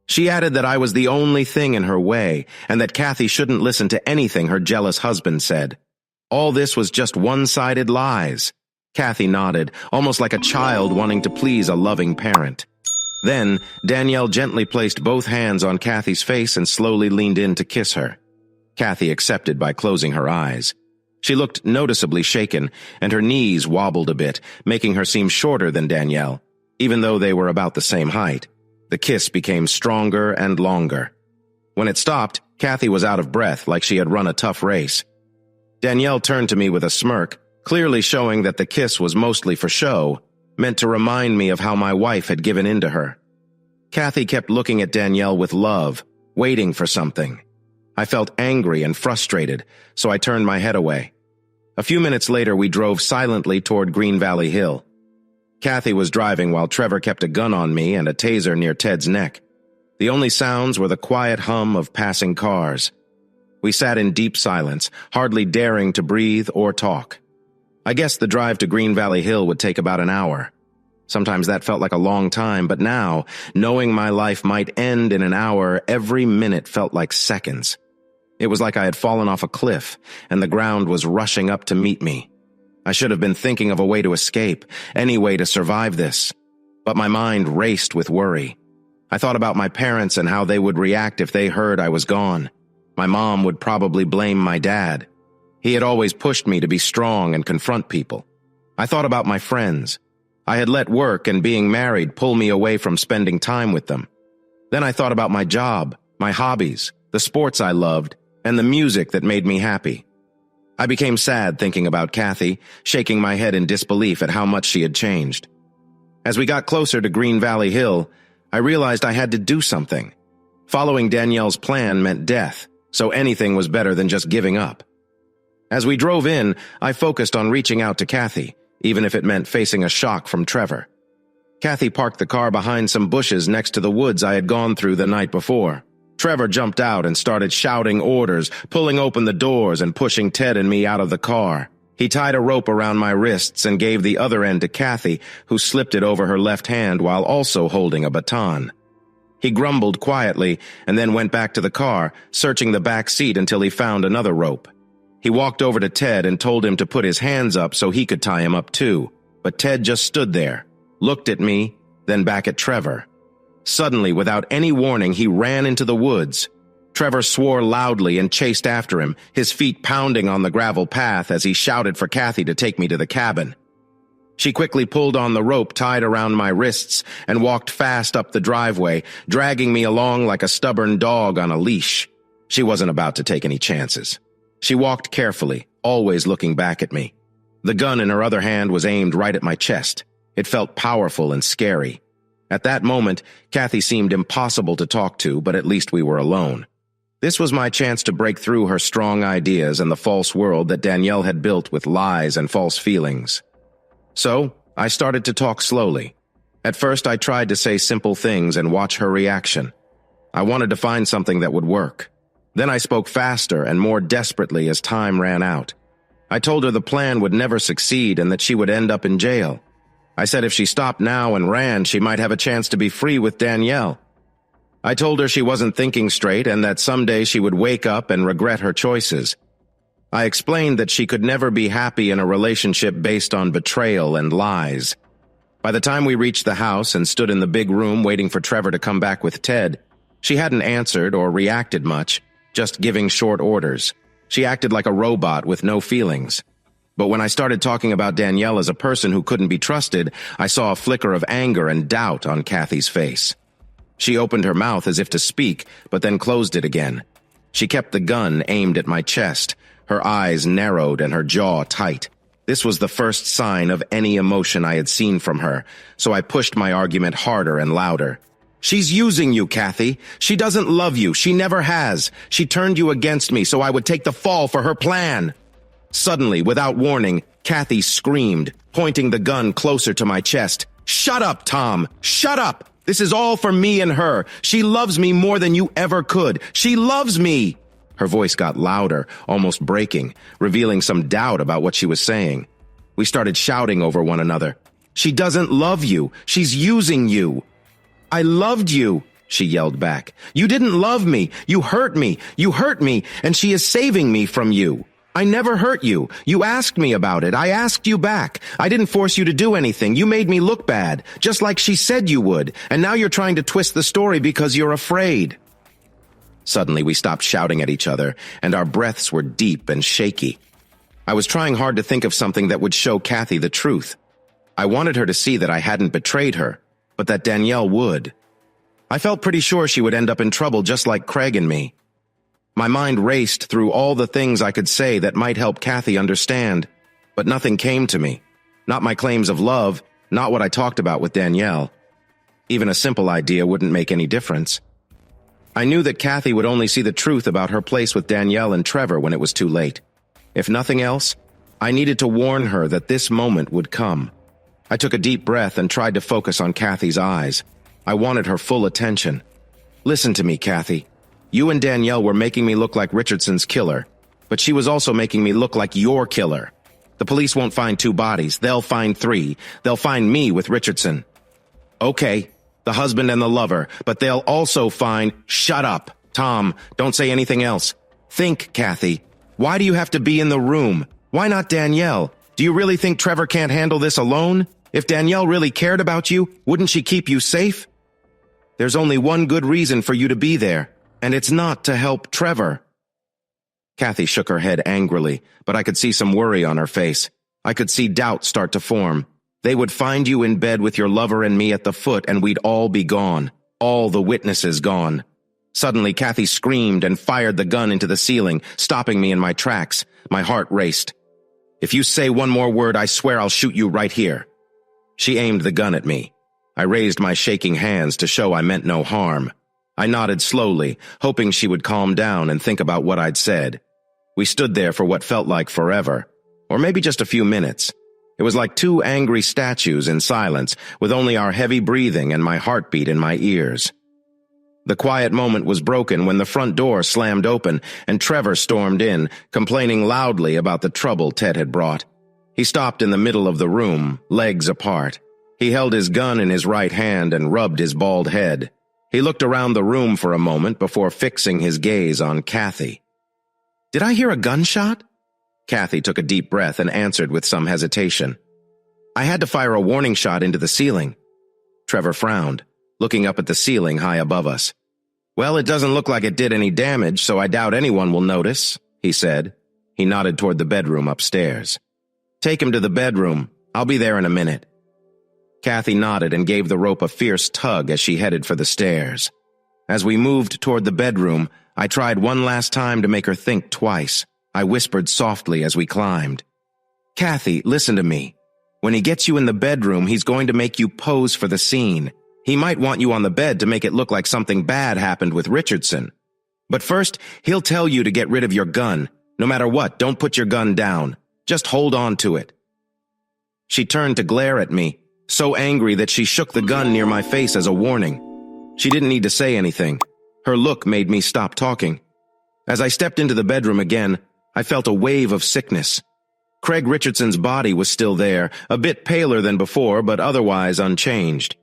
Speaker 1: She added that I was the only thing in her way, and that Kathy shouldn't listen to anything her jealous husband said. All this was just one-sided lies. Kathy nodded, almost like a child wanting to please a loving parent. Then, Danielle gently placed both hands on Kathy's face and slowly leaned in to kiss her. Kathy accepted by closing her eyes. She looked noticeably shaken, and her knees wobbled a bit, making her seem shorter than Danielle, even though they were about the same height. The kiss became stronger and longer. When it stopped, Kathy was out of breath, like she had run a tough race. Danielle turned to me with a smirk, clearly showing that the kiss was mostly for show, meant to remind me of how my wife had given in to her. Kathy kept looking at Danielle with love, waiting for something. I felt angry and frustrated, so I turned my head away. A few minutes later, we drove silently toward Green Valley Hill. Kathy was driving while Trevor kept a gun on me and a taser near Ted's neck. The only sounds were the quiet hum of passing cars. We sat in deep silence, hardly daring to breathe or talk. I guessed the drive to Green Valley Hill would take about an hour. Sometimes that felt like a long time, but now, knowing my life might end in an hour, every minute felt like seconds. It was like I had fallen off a cliff, and the ground was rushing up to meet me. I should have been thinking of a way to escape, any way to survive this. But my mind raced with worry. I thought about my parents and how they would react if they heard I was gone. My mom would probably blame my dad. He had always pushed me to be strong and confront people. I thought about my friends. I had let work and being married pull me away from spending time with them. Then I thought about my job, my hobbies, the sports I loved, and the music that made me happy. I became sad thinking about Kathy, shaking my head in disbelief at how much she had changed. As we got closer to Green Valley Hill, I realized I had to do something. Following Danielle's plan meant death, so anything was better than just giving up. As we drove in, I focused on reaching out to Kathy, even if it meant facing a shock from Trevor. Kathy parked the car behind some bushes next to the woods I had gone through the night before. Trevor jumped out and started shouting orders, pulling open the doors and pushing Ted and me out of the car. He tied a rope around my wrists and gave the other end to Kathy, who slipped it over her left hand while also holding a baton. He grumbled quietly and then went back to the car, searching the back seat until he found another rope. He walked over to Ted and told him to put his hands up so he could tie him up too, but Ted just stood there, looked at me, then back at Trevor. Suddenly, without any warning, he ran into the woods. Trevor swore loudly and chased after him, his feet pounding on the gravel path as he shouted for Kathy to take me to the cabin. She quickly pulled on the rope tied around my wrists and walked fast up the driveway, dragging me along like a stubborn dog on a leash. She wasn't about to take any chances. She walked carefully, always looking back at me. The gun in her other hand was aimed right at my chest. It felt powerful and scary. At that moment, Kathy seemed impossible to talk to, but at least we were alone. This was my chance to break through her strong ideas and the false world that Danielle had built with lies and false feelings. So, I started to talk slowly. At first, I tried to say simple things and watch her reaction. I wanted to find something that would work. Then I spoke faster and more desperately as time ran out. I told her the plan would never succeed and that she would end up in jail. I said if she stopped now and ran, she might have a chance to be free with Danielle. I told her she wasn't thinking straight and that someday she would wake up and regret her choices. I explained that she could never be happy in a relationship based on betrayal and lies. By the time we reached the house and stood in the big room waiting for Trevor to come back with Ted, she hadn't answered or reacted much, just giving short orders. She acted like a robot with no feelings. But when I started talking about Danielle as a person who couldn't be trusted, I saw a flicker of anger and doubt on Kathy's face. She opened her mouth as if to speak, but then closed it again. She kept the gun aimed at my chest, her eyes narrowed and her jaw tight. This was the first sign of any emotion I had seen from her, so I pushed my argument harder and louder. She's using you, Kathy. She doesn't love you. She never has. She turned you against me so I would take the fall for her plan. Suddenly, without warning, Kathy screamed, pointing the gun closer to my chest. "Shut up, Tom! Shut up! This is all for me and her. She loves me more than you ever could. She loves me!" Her voice got louder, almost breaking, revealing some doubt about what she was saying. We started shouting over one another. "She doesn't love you. She's using you." "I loved you," she yelled back. "You didn't love me. You hurt me. You hurt me, and she is saving me from you. I never hurt you. You asked me about it. I asked you back. I didn't force you to do anything. You made me look bad, just like she said you would, and now you're trying to twist the story because you're afraid." Suddenly, we stopped shouting at each other, and our breaths were deep and shaky. I was trying hard to think of something that would show Kathy the truth. I wanted her to see that I hadn't betrayed her, but that Danielle would. I felt pretty sure she would end up in trouble just like Craig and me. My mind raced through all the things I could say that might help Kathy understand, but nothing came to me. Not my claims of love, not what I talked about with Danielle. Even a simple idea wouldn't make any difference. I knew that Kathy would only see the truth about her place with Danielle and Trevor when it was too late. If nothing else, I needed to warn her that this moment would come. I took a deep breath and tried to focus on Kathy's eyes. I wanted her full attention. "Listen to me, Kathy. You and Danielle were making me look like Richardson's killer, but she was also making me look like your killer. The police won't find 2 bodies. They'll find 3. They'll find me with Richardson. Okay, the husband and the lover, but they'll also find—" "Shut up, Tom. Don't say anything else. Think, Kathy. Why do you have to be in the room? Why not Danielle? Do you really think Trevor can't handle this alone? If Danielle really cared about you, wouldn't she keep you safe? There's only one good reason for you to be there, and it's not to help Trevor." Kathy shook her head angrily, but I could see some worry on her face. I could see doubt start to form. They would find you in bed with your lover and me at the foot, and we'd all be gone. All the witnesses gone. Suddenly, Kathy screamed and fired the gun into the ceiling, stopping me in my tracks. My heart raced. "If you say one more word, I swear I'll shoot you right here." She aimed the gun at me. I raised my shaking hands to show I meant no harm. I nodded slowly, hoping she would calm down and think about what I'd said. We stood there for what felt like forever, or maybe just a few minutes. It was like 2 angry statues in silence, with only our heavy breathing and my heartbeat in my ears. The quiet moment was broken when the front door slammed open and Trevor stormed in, complaining loudly about the trouble Ted had brought. He stopped in the middle of the room, legs apart. He held his gun in his right hand and rubbed his bald head. He looked around the room for a moment before fixing his gaze on Kathy. "Did I hear a gunshot?" Kathy took a deep breath and answered with some hesitation. "I had to fire a warning shot into the ceiling." Trevor frowned, looking up at the ceiling high above us. "Well, it doesn't look like it did any damage, so I doubt anyone will notice," he said. He nodded toward the bedroom upstairs. "Take him to the bedroom. I'll be there in a minute." Kathy nodded and gave the rope a fierce tug as she headed for the stairs. As we moved toward the bedroom, I tried one last time to make her think twice. I whispered softly as we climbed. "Kathy, listen to me. When he gets you in the bedroom, he's going to make you pose for the scene. He might want you on the bed to make it look like something bad happened with Richardson. But first, he'll tell you to get rid of your gun. No matter what, don't put your gun down. Just hold on to it." She turned to glare at me, so angry that she shook the gun near my face as a warning. She didn't need to say anything. Her look made me stop talking. As I stepped into the bedroom again, I felt a wave of sickness. Craig Richardson's body was still there, a bit paler than before, but otherwise unchanged.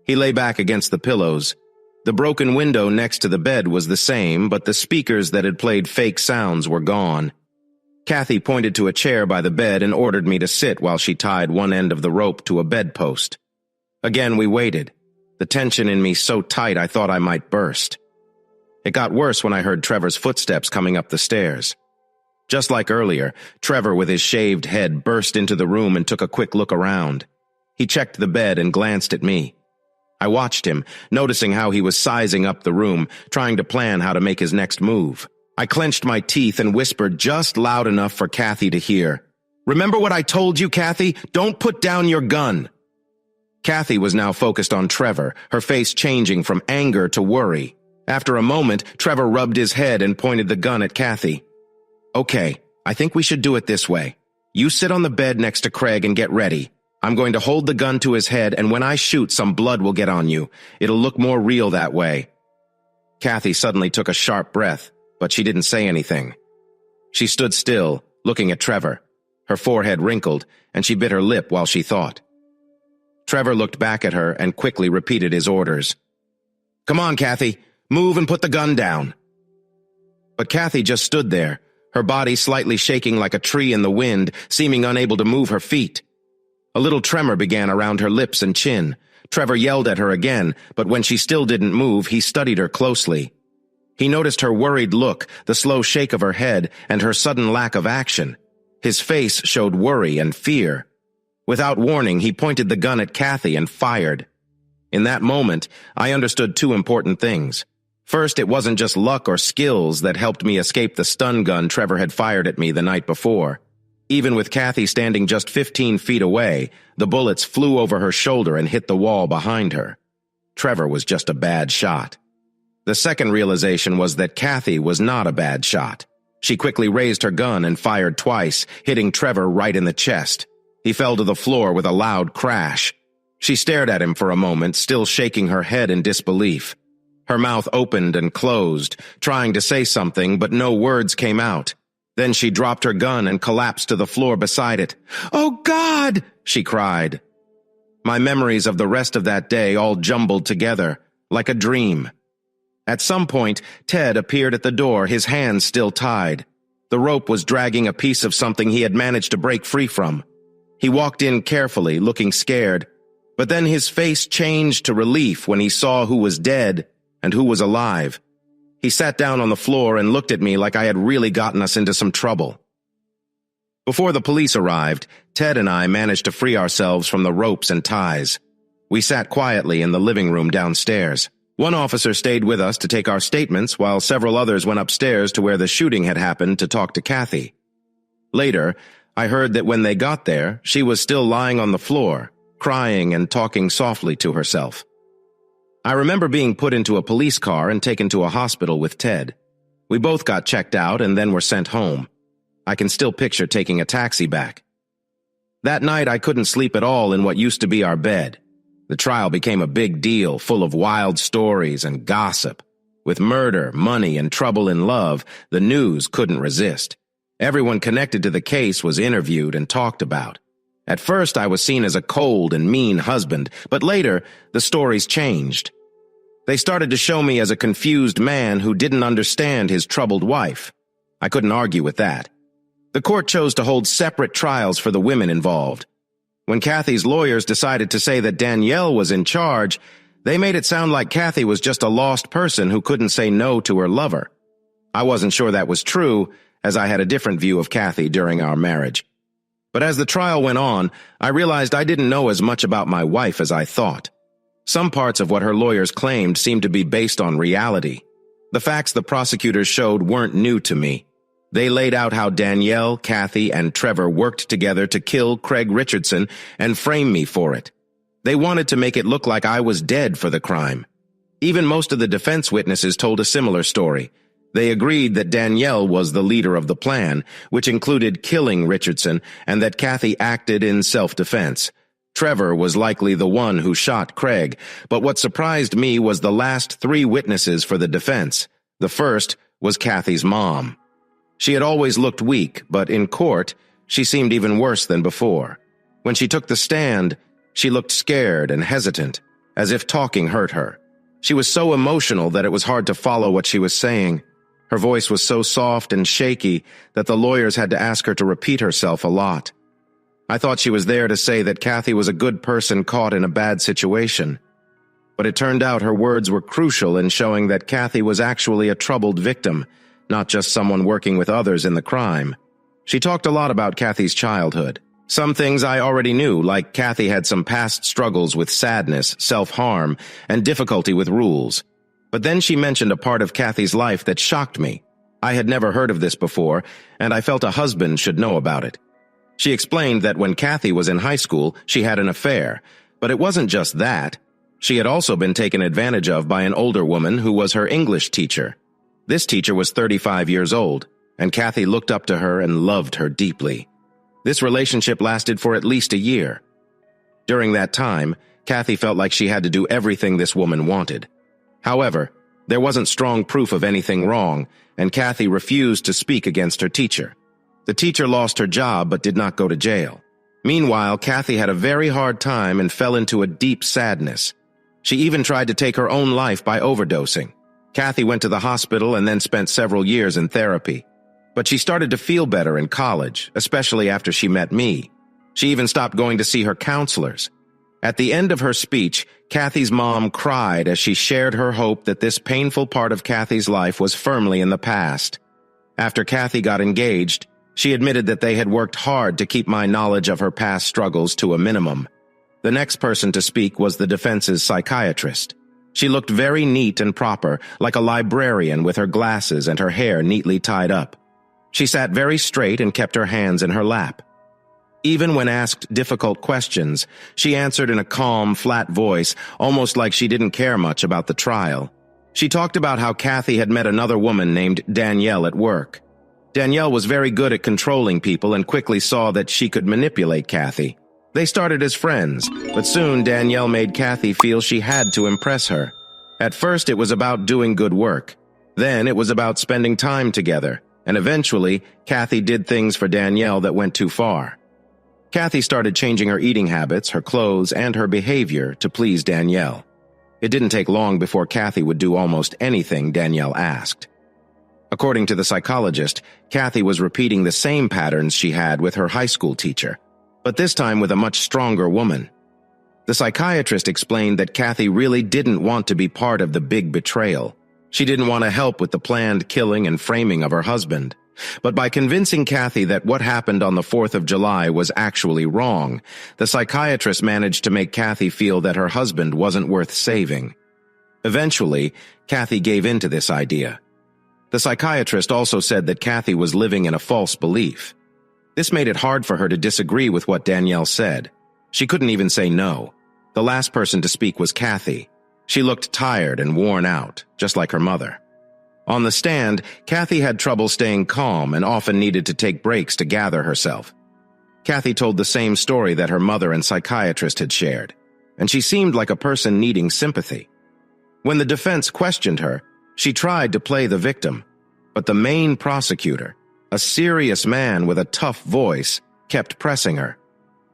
Speaker 1: He lay back against the pillows. The broken window next to the bed was the same, but the speakers that had played fake sounds were gone. Kathy pointed to a chair by the bed and ordered me to sit while she tied one end of the rope to a bedpost. Again we waited, the tension in me so tight I thought I might burst. It got worse when I heard Trevor's footsteps coming up the stairs. Just like earlier, Trevor with his shaved head burst into the room and took a quick look around. He checked the bed and glanced at me. I watched him, noticing how he was sizing up the room, trying to plan how to make his next move. I clenched my teeth and whispered just loud enough for Kathy to hear. "Remember what I told you, Kathy? Don't put down your gun." Kathy was now focused on Trevor, her face changing from anger to worry. After a moment, Trevor rubbed his head and pointed the gun at Kathy. "Okay, I think we should do it this way. You sit on the bed next to Craig and get ready. I'm going to hold the gun to his head, and when I shoot, some blood will get on you. It'll look more real that way." Kathy suddenly took a sharp breath, but she didn't say anything. She stood still, looking at Trevor. Her forehead wrinkled, and she bit her lip while she thought. Trevor looked back at her and quickly repeated his orders. "Come on, Kathy. Move and put the gun down." But Kathy just stood there, her body slightly shaking like a tree in the wind, seeming unable to move her feet. A little tremor began around her lips and chin. Trevor yelled at her again, but when she still didn't move, he studied her closely. He noticed her worried look, the slow shake of her head, and her sudden lack of action. His face showed worry and fear. Without warning, he pointed the gun at Kathy and fired. In that moment, I understood two important things. First, it wasn't just luck or skills that helped me escape the stun gun Trevor had fired at me the night before. Even with Kathy standing just 15 feet away, the bullets flew over her shoulder and hit the wall behind her. Trevor was just a bad shot. The second realization was that Kathy was not a bad shot. She quickly raised her gun and fired twice, hitting Trevor right in the chest. He fell to the floor with a loud crash. She stared at him for a moment, still shaking her head in disbelief. Her mouth opened and closed, trying to say something, but no words came out. Then she dropped her gun and collapsed to the floor beside it. "Oh, God!" she cried. My memories of the rest of that day all jumbled together, like a dream. At some point, Ted appeared at the door, his hands still tied. The rope was dragging a piece of something he had managed to break free from. He walked in carefully, looking scared, but then his face changed to relief when he saw who was dead and who was alive. He sat down on the floor and looked at me like I had really gotten us into some trouble. Before the police arrived, Ted and I managed to free ourselves from the ropes and ties. We sat quietly in the living room downstairs. One officer stayed with us to take our statements, while several others went upstairs to where the shooting had happened to talk to Kathy. Later, I heard that when they got there, she was still lying on the floor, crying and talking softly to herself. I remember being put into a police car and taken to a hospital with Ted. We both got checked out and then were sent home. I can still picture taking a taxi back. That night I couldn't sleep at all in what used to be our bed. The trial became a big deal, full of wild stories and gossip. With murder, money, and trouble in love, the news couldn't resist. Everyone connected to the case was interviewed and talked about. At first I was seen as a cold and mean husband, but later the stories changed. They started to show me as a confused man who didn't understand his troubled wife. I couldn't argue with that. The court chose to hold separate trials for the women involved. When Kathy's lawyers decided to say that Danielle was in charge, They made it sound like Kathy was just a lost person who couldn't say no to her lover. I wasn't sure that was true, as I had a different view of Kathy during our marriage. But as the trial went on, I realized I didn't know as much about my wife as I thought. Some parts of what her lawyers claimed seemed to be based on reality. The facts the prosecutors showed weren't new to me. They laid out how Danielle, Kathy, and Trevor worked together to kill Craig Richardson and frame me for it. They wanted to make it look like I was dead for the crime. Even most of the defense witnesses told a similar story. They agreed that Danielle was the leader of the plan, which included killing Richardson, and that Kathy acted in self-defense. Trevor was likely the one who shot Craig, but what surprised me was the last 3 witnesses for the defense. The first was Kathy's mom. She had always looked weak, but in court, she seemed even worse than before. When she took the stand, she looked scared and hesitant, as if talking hurt her. She was so emotional that it was hard to follow what she was saying. Her voice was so soft and shaky that the lawyers had to ask her to repeat herself a lot. I thought she was there to say that Kathy was a good person caught in a bad situation. But it turned out her words were crucial in showing that Kathy was actually a troubled victim, not just someone working with others in the crime. She talked a lot about Kathy's childhood. Some things I already knew, like Kathy had some past struggles with sadness, self-harm, and difficulty with rules. But then she mentioned a part of Kathy's life that shocked me. I had never heard of this before, and I felt a husband should know about it. She explained that when Kathy was in high school, she had an affair, but it wasn't just that. She had also been taken advantage of by an older woman who was her English teacher. This teacher was 35 years old, and Kathy looked up to her and loved her deeply. This relationship lasted for at least a year. During that time, Kathy felt like she had to do everything this woman wanted. However, there wasn't strong proof of anything wrong, and Kathy refused to speak against her teacher. The teacher lost her job but did not go to jail. Meanwhile, Kathy had a very hard time and fell into a deep sadness. She even tried to take her own life by overdosing. Kathy went to the hospital and then spent several years in therapy. But she started to feel better in college, especially after she met me. She even stopped going to see her counselors. At the end of her speech, Kathy's mom cried as she shared her hope that this painful part of Kathy's life was firmly in the past. After Kathy got engaged, she admitted that they had worked hard to keep my knowledge of her past struggles to a minimum. The next person to speak was the defense's psychiatrist. She looked very neat and proper, like a librarian with her glasses and her hair neatly tied up. She sat very straight and kept her hands in her lap. Even when asked difficult questions, she answered in a calm, flat voice, almost like she didn't care much about the trial. She talked about how Kathy had met another woman named Danielle at work. Danielle was very good at controlling people and quickly saw that she could manipulate Kathy. They started as friends, but soon Danielle made Kathy feel she had to impress her. At first, it was about doing good work. Then it was about spending time together, and eventually, Kathy did things for Danielle that went too far. Kathy started changing her eating habits, her clothes, and her behavior to please Danielle. It didn't take long before Kathy would do almost anything Danielle asked. According to the psychologist, Kathy was repeating the same patterns she had with her high school teacher, but this time with a much stronger woman. The psychiatrist explained that Kathy really didn't want to be part of the big betrayal. She didn't want to help with the planned killing and framing of her husband. But by convincing Kathy that what happened on the 4th of July was actually wrong, the psychiatrist managed to make Kathy feel that her husband wasn't worth saving. Eventually, Kathy gave in to this idea. The psychiatrist also said that Kathy was living in a false belief. This made it hard for her to disagree with what Danielle said. She couldn't even say no. The last person to speak was Kathy. She looked tired and worn out, just like her mother. On the stand, Kathy had trouble staying calm and often needed to take breaks to gather herself. Kathy told the same story that her mother and psychiatrist had shared, and she seemed like a person needing sympathy. When the defense questioned her, she tried to play the victim, but the main prosecutor, a serious man with a tough voice, kept pressing her.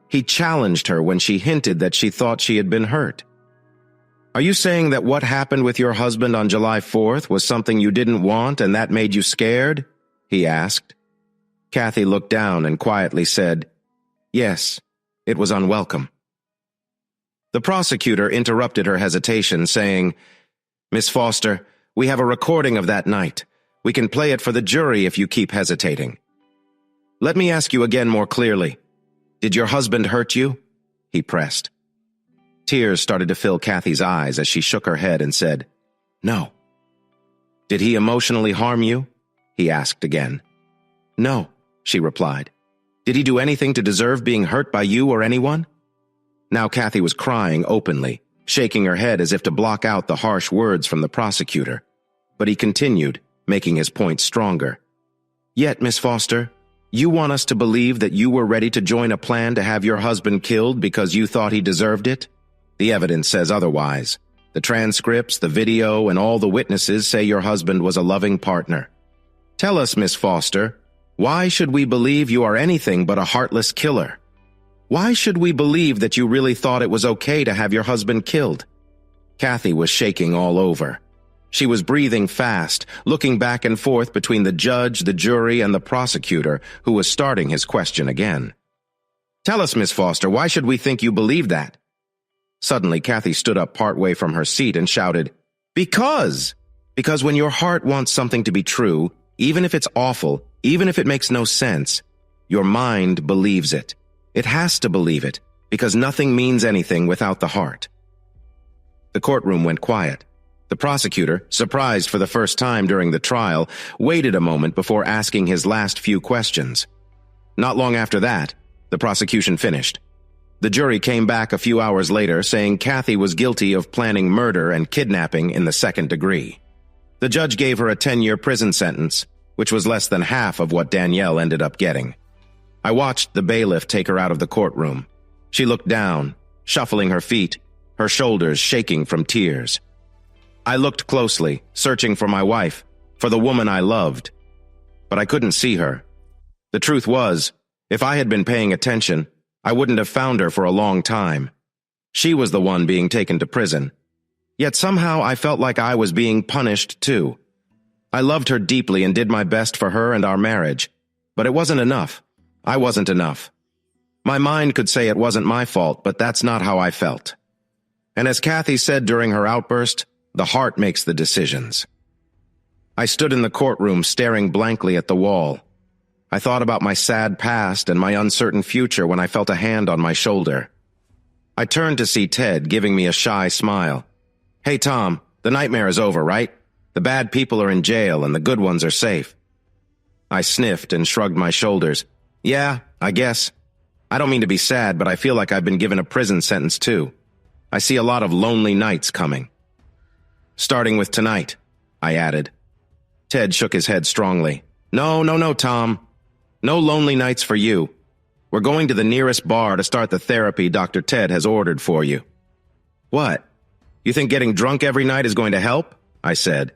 Speaker 1: He challenged her when she hinted that she thought she had been hurt. "Are you saying that what happened with your husband on July 4th was something you didn't want and that made you scared?" he asked. Kathy looked down and quietly said, "Yes, it was unwelcome." The prosecutor interrupted her hesitation, saying, "Miss Foster, we have a recording of that night. We can play it for the jury if you keep hesitating." "Let me ask you again more clearly. Did your husband hurt you?" he pressed. Tears started to fill Kathy's eyes as she shook her head and said, "No." "Did he emotionally harm you?" he asked again. "No," she replied. "Did he do anything to deserve being hurt by you or anyone?" Now Kathy was crying openly, shaking her head as if to block out the harsh words from the prosecutor. But he continued, making his point stronger. "Yet, Miss Foster, you want us to believe that you were ready to join a plan to have your husband killed because you thought he deserved it? The evidence says otherwise. The transcripts, the video, and all the witnesses say your husband was a loving partner. Tell us, Miss Foster, why should we believe you are anything but a heartless killer? Why should we believe that you really thought it was okay to have your husband killed?" Kathy was shaking all over. She was breathing fast, looking back and forth between the judge, the jury, and the prosecutor, who was starting his question again. "Tell us, Miss Foster, why should we think you believe that?" Suddenly, Kathy stood up partway from her seat and shouted, "Because! Because when your heart wants something to be true, even if it's awful, even if it makes no sense, your mind believes it. It has to believe it, because nothing means anything without the heart." The courtroom went quiet. The prosecutor, surprised for the first time during the trial, waited a moment before asking his last few questions. Not long after that, the prosecution finished. The jury came back a few hours later saying Kathy was guilty of planning murder and kidnapping in the second degree. The judge gave her a 10-year prison sentence, which was less than half of what Danielle ended up getting. I watched the bailiff take her out of the courtroom. She looked down, shuffling her feet, her shoulders shaking from tears. I looked closely, searching for my wife, for the woman I loved. But I couldn't see her. The truth was, if I had been paying attention, I wouldn't have found her for a long time. She was the one being taken to prison. Yet somehow I felt like I was being punished too. I loved her deeply and did my best for her and our marriage. But it wasn't enough. I wasn't enough. My mind could say it wasn't my fault, but that's not how I felt. And as Kathy said during her outburst, the heart makes the decisions. I stood in the courtroom staring blankly at the wall. I thought about my sad past and my uncertain future when I felt a hand on my shoulder. I turned to see Ted giving me a shy smile. "Hey, Tom, the nightmare is over, right? The bad people are in jail and the good ones are safe." I sniffed and shrugged my shoulders. "Yeah, I guess. I don't mean to be sad, but I feel like I've been given a prison sentence too. I see a lot of lonely nights coming." "Starting with tonight," I added. Ted shook his head strongly. No, Tom. No lonely nights for you. We're going to the nearest bar to start the therapy Dr. Ted has ordered for you." "What? You think getting drunk every night is going to help?" I said.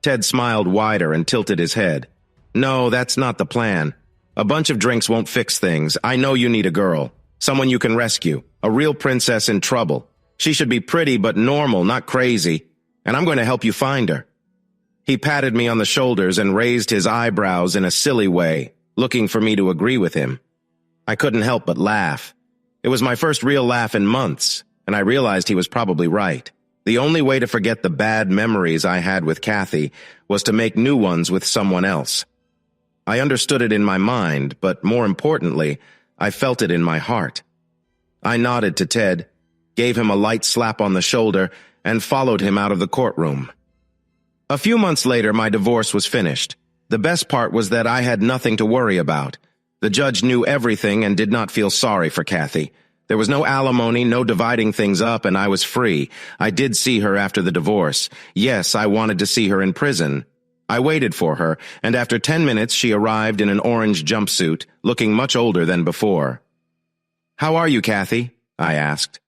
Speaker 1: Ted smiled wider and tilted his head. "No, that's not the plan. A bunch of drinks won't fix things. I know you need a girl. Someone you can rescue. A real princess in trouble. She should be pretty but normal, not crazy. And I'm going to help you find her." He patted me on the shoulders and raised his eyebrows in a silly way, looking for me to agree with him. I couldn't help but laugh. It was my first real laugh in months, and I realized he was probably right. The only way to forget the bad memories I had with Kathy was to make new ones with someone else. I understood it in my mind, but more importantly, I felt it in my heart. I nodded to Ted, gave him a light slap on the shoulder, and followed him out of the courtroom. A few months later, my divorce was finished. The best part was that I had nothing to worry about. The judge knew everything and did not feel sorry for Kathy. There was no alimony, no dividing things up, and I was free. I did see her after the divorce. Yes, I wanted to see her in prison. I waited for her, and after 10 minutes she arrived in an orange jumpsuit, looking much older than before. "How are you, Kathy?" I asked.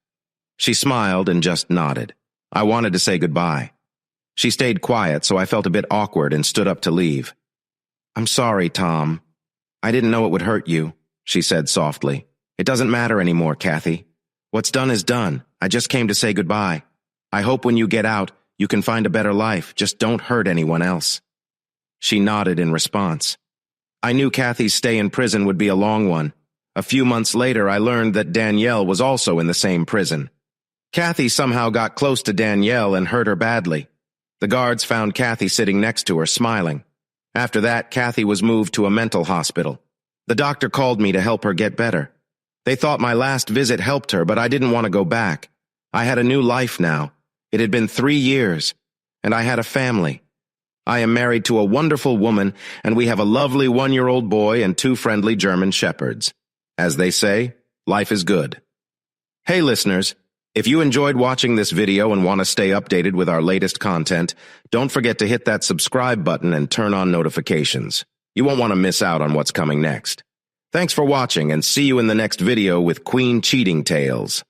Speaker 1: She smiled and just nodded. I wanted to say goodbye. She stayed quiet, so I felt a bit awkward and stood up to leave. "I'm sorry, Tom. I didn't know it would hurt you," she said softly. "It doesn't matter anymore, Kathy. What's done is done. I just came to say goodbye. I hope when you get out, you can find a better life. Just don't hurt anyone else." She nodded in response. I knew Kathy's stay in prison would be a long one. A few months later, I learned that Danielle was also in the same prison. Kathy somehow got close to Danielle and hurt her badly. The guards found Kathy sitting next to her, smiling. After that, Kathy was moved to a mental hospital. The doctor called me to help her get better. They thought my last visit helped her, but I didn't want to go back. I had a new life now. It had been 3 years, and I had a family. I am married to a wonderful woman, and we have a lovely 1-year-old boy and 2 friendly German shepherds. As they say, life is good. Hey listeners, if you enjoyed watching this video and want to stay updated with our latest content, don't forget to hit that subscribe button and turn on notifications. You won't want to miss out on what's coming next. Thanks for watching, and see you in the next video with Queen Cheating Tales.